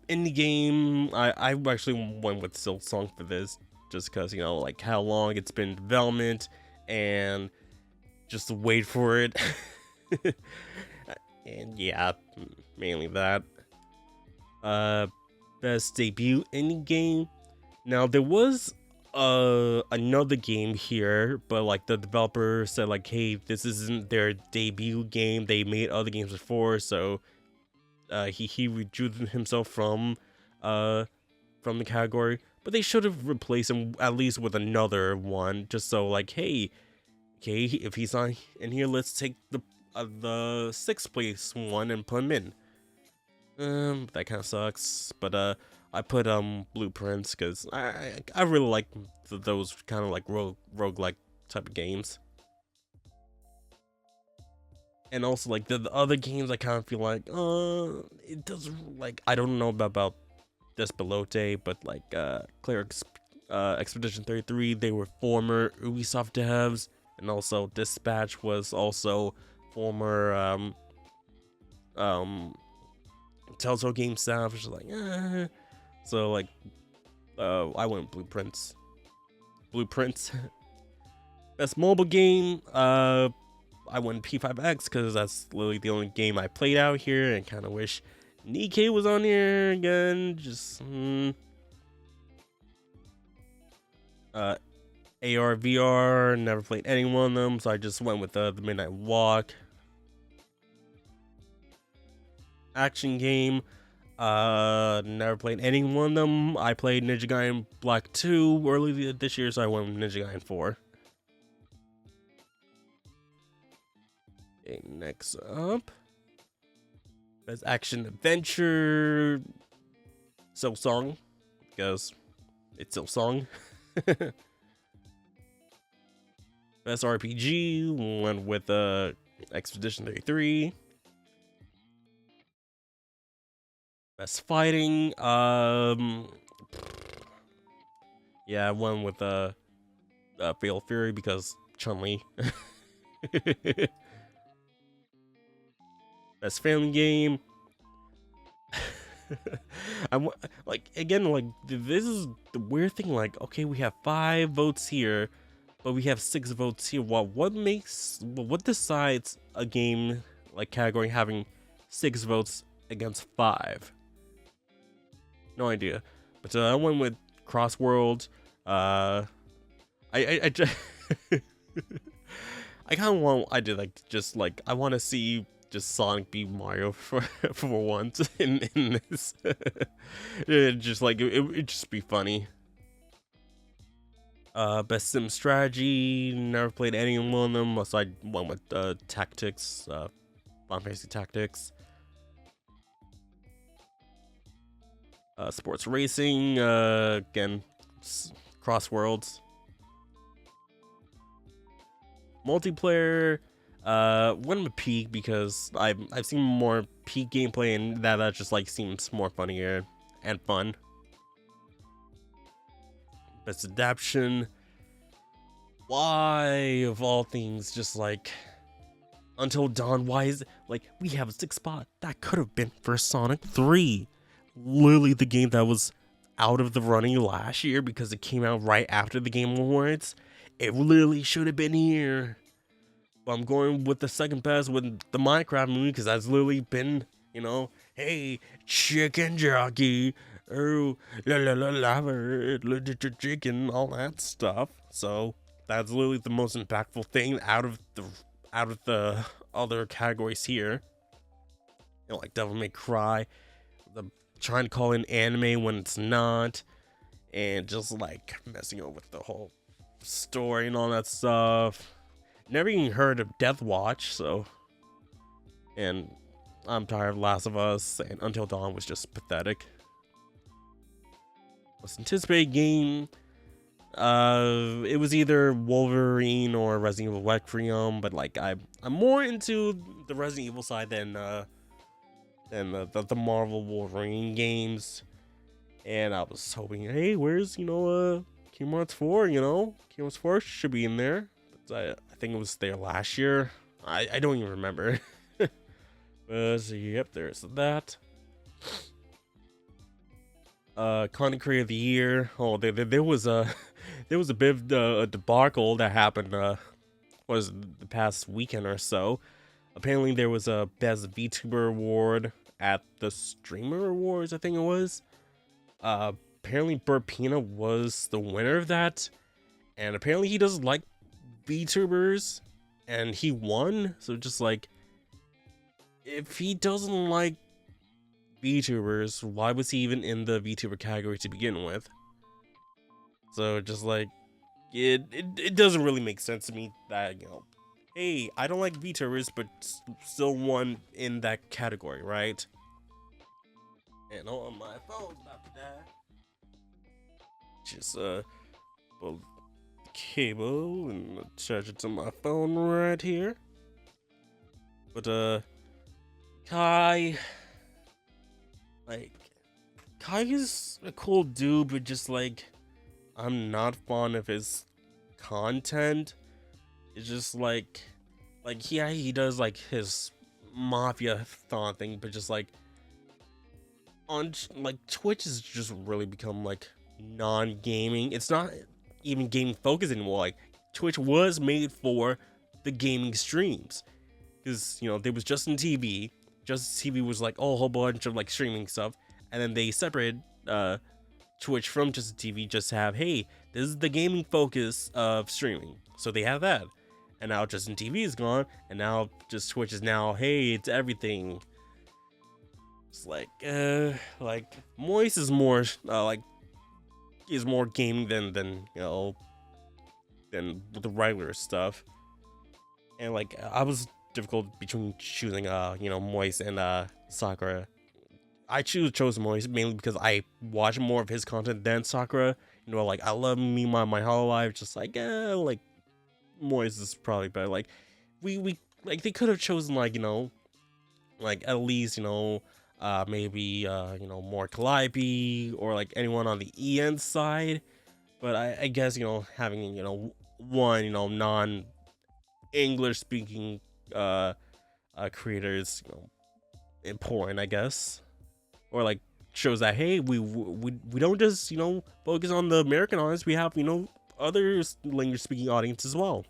Indie game, I actually went with Silksong for this just because, like how long it's been in development and just wait for it. And yeah, mainly that. Best debut indie game. Now there was another game here, but like the developer said like, hey, this isn't their debut game. They made other games before, so he withdrew himself from the category. But they should have replaced him at least with another one, just so like, hey, okay, if he's not in here, let's take the 6th place one and put him in. That kind of sucks, but I put Blueprints because I really like those kind of like roguelike type of games. And also like the other games, I kind of feel like it doesn't, like, I don't know about Despelote, but like Clerics Expedition 33, they were former Ubisoft devs, and also Dispatch was also former Telltale game staff, which is like, so like, I went Blueprints. Best mobile game, I went P5X because that's literally the only game I played out here, and kind of wish Nikkei was on here again. Just AR VR, never played any one of them, so I just went with the Midnight Walk. Action game, never played any one of them. I played Ninja Gaiden Black 2 early this year, so I went with Ninja Gaiden 4. Okay, next up, best action adventure, Silksong, because it's Silksong. Best RPG, went with Expedition 33. Best fighting, yeah, I went with Fatal Fury because Chun-Li. Best family game. I'm like, again, like, this is the weird thing, like, okay, we have 5 votes here, but we have 6 votes here. What decides a game like category having 6 votes against 5. No idea. But I went with Crossworld. I I kind of want. I did like just like I want to see just Sonic beat Mario for once in this. It just like it just be funny. Best sim strategy. Never played any one of them. So I went with Tactics. Final Fantasy Tactics. Sports racing. Again, Crossworlds. Multiplayer, went with Peak because I've seen more Peak gameplay and that just like seems more funnier and fun. Best adaptation, why of all things, just like Until Dawn. Why is like we have a 6th spot that could have been for Sonic 3, literally the game that was out of the running last year because it came out right after the Game Awards. It literally should have been here. But I'm going with the second best with the Minecraft movie because that's literally been, you know, hey, chicken jockey, oh, la la la la, chicken, all that stuff. So that's literally the most impactful thing out of the other categories here. You know, like Devil May Cry, the trying to call it anime when it's not, and just like messing up with the whole story and all that stuff. Never even heard of Death Watch, so. And I'm tired of Last of Us, and Until Dawn was just pathetic. Most anticipated game. It was either Wolverine or Resident Evil Requiem, but like I'm more into the Resident Evil side than the Marvel Wolverine games. And I was hoping, hey, where's Kingdom Hearts 4? Kingdom Hearts 4 should be in there. But I think it was there last year. I don't even remember. But so, yep, there's that. Content Creator of the Year. Oh, there was a bit of a debacle that happened. Was the past weekend or so. Apparently, there was a Best VTuber award at the Streamer Awards. I think it was. Apparently Burpina was the winner of that, and apparently he doesn't like VTubers, and he won. So just like, if he doesn't like VTubers, why was he even in the VTuber category to begin with? So just like, it doesn't really make sense to me that, hey, I don't like VTubers, but still won in that category, right? And on my phone about to die. Just pull the cable and charge it to my phone right here. But Kai, like, Kai is a cool dude, but just like, I'm not fond of his content. It's just like yeah, he does like his mafia thon thing, but just like on like Twitch has just really become like non-gaming. It's not even gaming focused anymore. Like Twitch was made for the gaming streams because there was Justin TV. Justin TV was like a whole bunch of like streaming stuff, and then they separated Twitch from Justin TV just to have, hey, this is the gaming focus of streaming. So they have that, and now Justin TV is gone, and now just Twitch is now, hey, it's everything. It's like Moist is more is more gaming than than the regular stuff. And like I was difficult between choosing Moist and Sakura. I chose Moist mainly because I watch more of his content than Sakura. Like I love me my Hollow Life, just like Moist is probably better. Like we like they could have chosen like at least maybe more Calliope or like anyone on the EN side. But I guess having one non-English speaking creators important, I guess. Or like shows that, hey, we don't just focus on the American audience, we have other language speaking audience as well.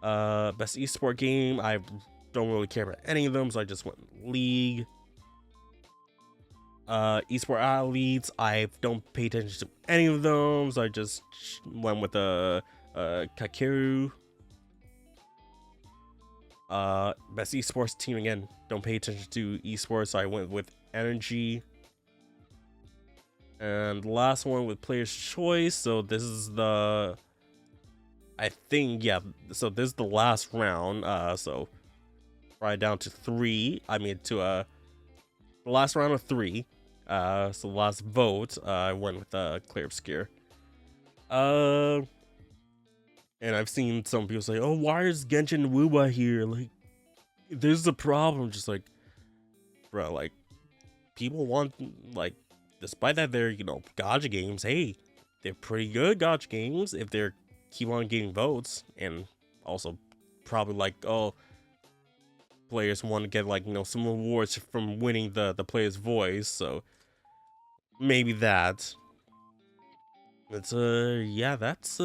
Best esport game, I don't really care about any of them, so I just went League. Esport athletes, I don't pay attention to any of them, so I just went with Kakeru. Best esports team, again, don't pay attention to esports, so I went with Energy. And the last one with player's choice, so this is the, I think, yeah, so this is the last round, so right down to the last round of 3. So the last vote, I went with Clear Obscure. And I've seen some people say, "Oh, why is Genshin Wuba here? Like, this is a problem." Just like, bro, like, people want, like, despite that they're, gacha games, hey, they're pretty good gacha games if they're keep on getting votes, and also probably like, oh, players want to get, like, some awards from winning the player's voice, so maybe that. It's yeah, that's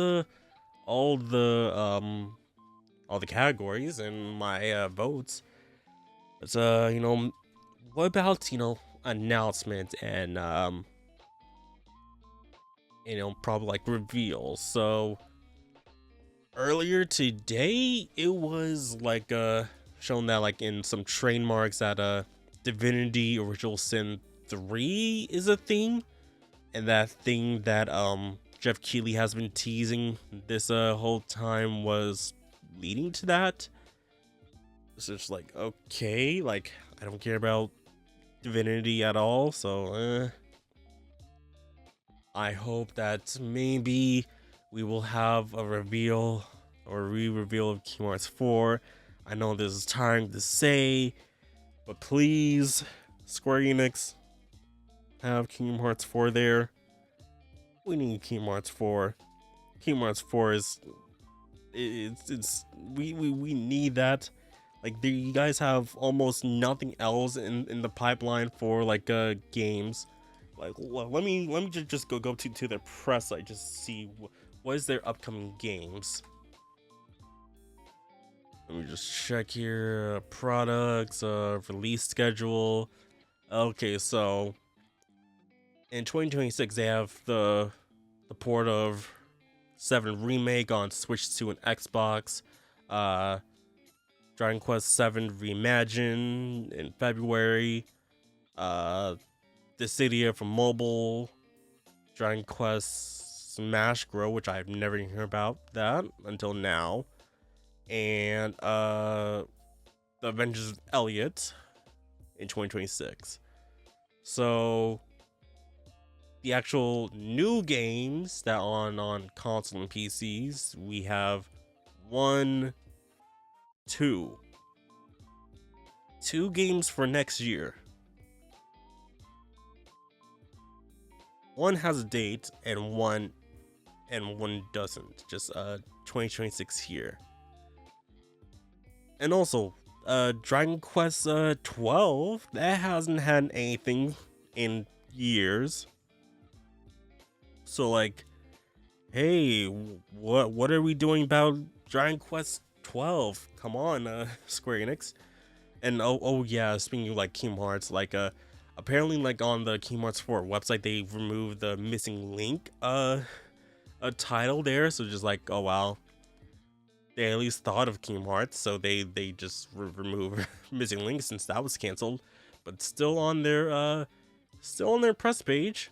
all the categories and my votes. It's what about announcement and probably like reveals. So earlier today it was like shown that like in some trademarks that Divinity Original Sin 3 is a thing, and that thing that Jeff Keighley has been teasing this whole time was leading to that. So it's like, okay, like, I don't care about Divinity at all, so I hope that maybe we will have a reveal or re-reveal of Kingdom Hearts 4. I know this is time to say, but please, Square Enix, have Kingdom Hearts 4 there. We need Kingdom Hearts 4. Kingdom Hearts 4 is we need that. Like, you guys have almost nothing else in the pipeline for like games. Like, let me just go to their press site, just see what is their upcoming games. Let me just check here. Products, release schedule. Okay, so in 2026 they have the port of 7 remake on Switch 2 and Xbox. Dragon Quest 7 Reimagine in February. Dissidia for mobile. Dragon Quest Smash Grow, which I've never even heard about that until now. And The Adventures of Elliot in 2026. So the actual new games that are on console and PCs, we have two games for next year. One has a date and one doesn't. Just 2026 here. And also Dragon Quest 12, that hasn't had anything in years. So like, hey, what are we doing about Dragon Quest 12? Come on, Square Enix. And oh yeah, speaking of like Kingdom Hearts, like apparently like on the Kingdom Hearts 4 website they removed the missing link a title there, so just like, oh wow, they at least thought of Kingdom Hearts, so they just remove missing links since that was canceled, but still on their press page.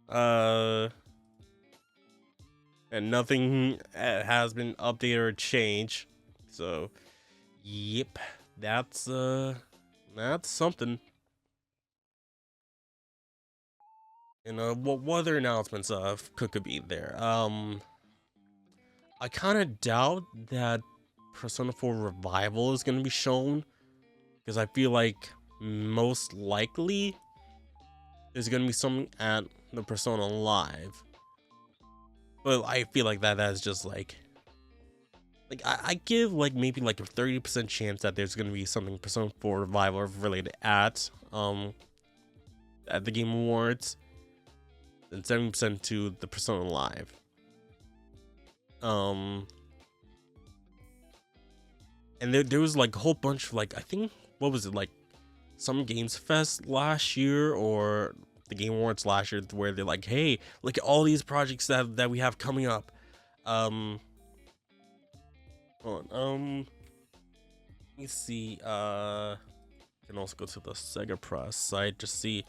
And nothing has been updated or changed. So, yep, that's something. And what other announcements could be there? I kind of doubt that Persona 4 Revival is going to be shown, because I feel like most likely there's going to be something at the Persona Live. But I feel like that is just like I give like maybe like a 30% chance that there's going to be something Persona 4 Revival related at the Game Awards, and 70% to the Persona Live. and there was like a whole bunch of like, I think, what was it, like some Games Fest last year or the Game Awards last year, where they're like, hey, look at all these projects that we have coming up. Hold on, let me see. You can also go to the Sega Press site to see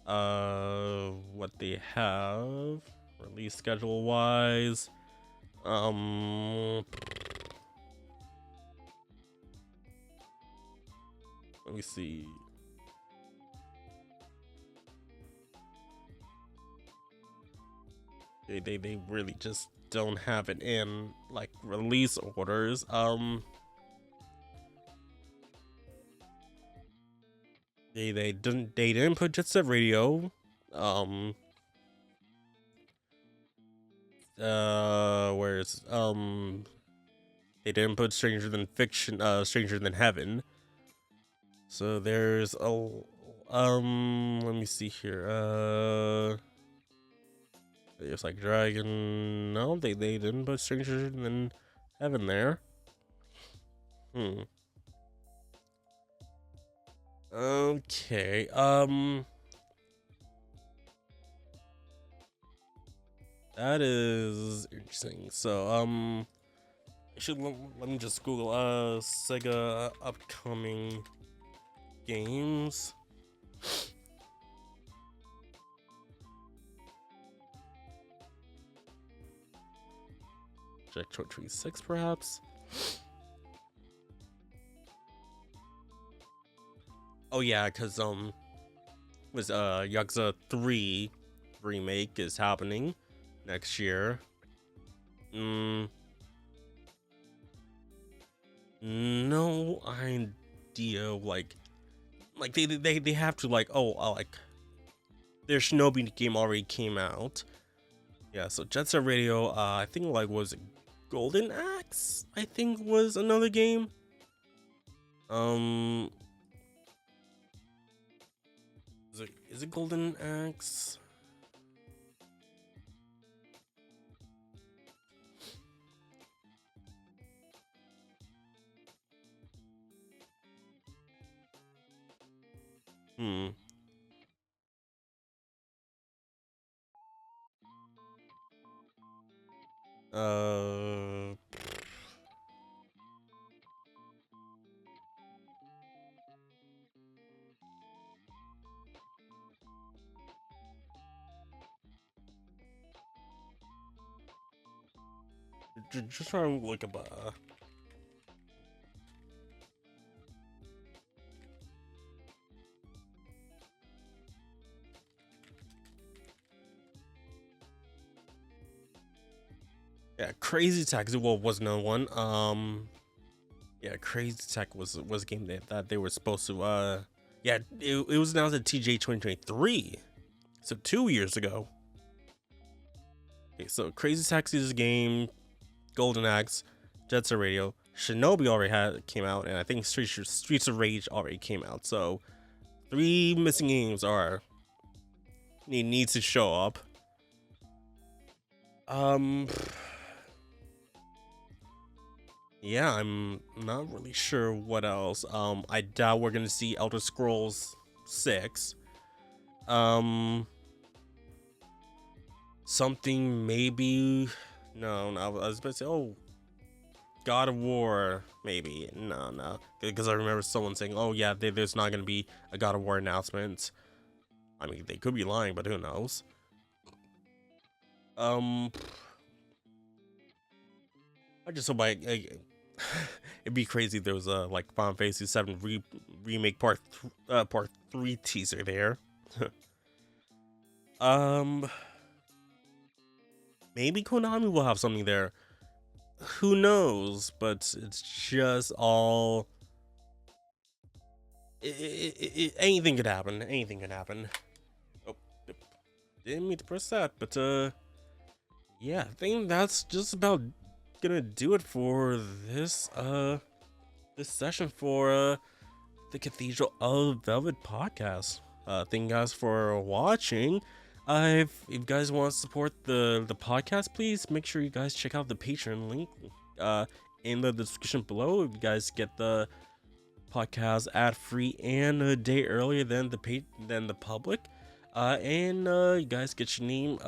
what they have release schedule wise. Let me see. They really just don't have it in like release orders. They didn't put Jet Set Radio. Where's they didn't put Stranger Than Fiction, Stranger Than Heaven. So there's a let me see here. There's like Dragon. No, they didn't put Stranger Than Heaven there. Okay. That is interesting. So let me just Google Sega upcoming games. Check 26 perhaps. Oh yeah, cause was Yakuza 3 remake is happening next year. No idea. Like they have to like, oh, like their Shinobi game already came out. Yeah, so Jet Set Radio, I think like was it Golden Axe? I think was another game. Is it Golden Axe? Uh, just trying to look up. Yeah, Crazy Taxi was another one. Yeah, Crazy Tech was a game that they were supposed to. Yeah, it was announced at TJ 2023, so 2 years ago. Okay, so Crazy Taxi is a game, Golden Axe, Jet Set Radio, Shinobi already came out, and I think Streets of Rage already came out. So 3 missing games needs to show up. Yeah, I'm not really sure what else. I doubt we're gonna see Elder Scrolls 6. Something maybe. No, I was about to say, oh, God of War, maybe. No, because I remember someone saying, oh yeah, there's not gonna be a God of War announcement. I mean, they could be lying, but who knows? I just hope it'd be crazy if there was a like Final Fantasy 7 remake part 3 teaser there. Maybe Konami will have something there. Who knows? But it's just all. Anything could happen. Anything could happen. Oh, didn't mean to press that, but yeah, I think that's just about gonna do it for this this session for the Cathedral of Velvet podcast. Thank you guys for watching. If you guys want to support the podcast, please make sure you guys check out the Patreon link in the description below. If you guys get the podcast ad free and a day earlier than the public, and you guys get your name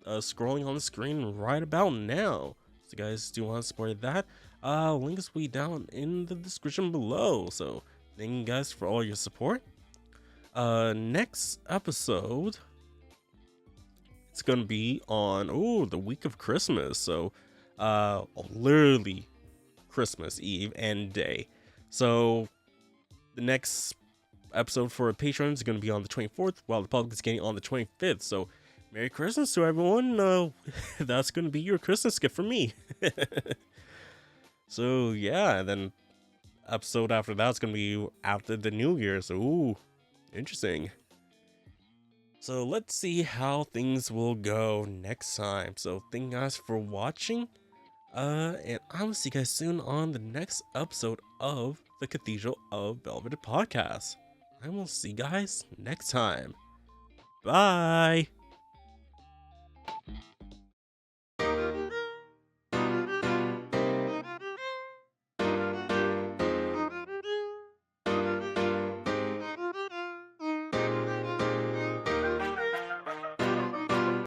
scrolling on the screen right about now. So you guys do want to support that, links will be down in the description below. So thank you guys for all your support. Next episode, it's gonna be on the week of Christmas, so literally Christmas Eve and day. So the next episode for patrons is going to be on the 24th, while the public is getting on the 25th. So Merry Christmas to everyone. That's going to be your Christmas gift from me. So yeah, and then episode after that's going to be after the New Year. So interesting. So let's see how things will go next time. So thank you guys for watching. And I will see you guys soon on the next episode of the Cathedral of Velvet podcast. I will see you guys next time. Bye.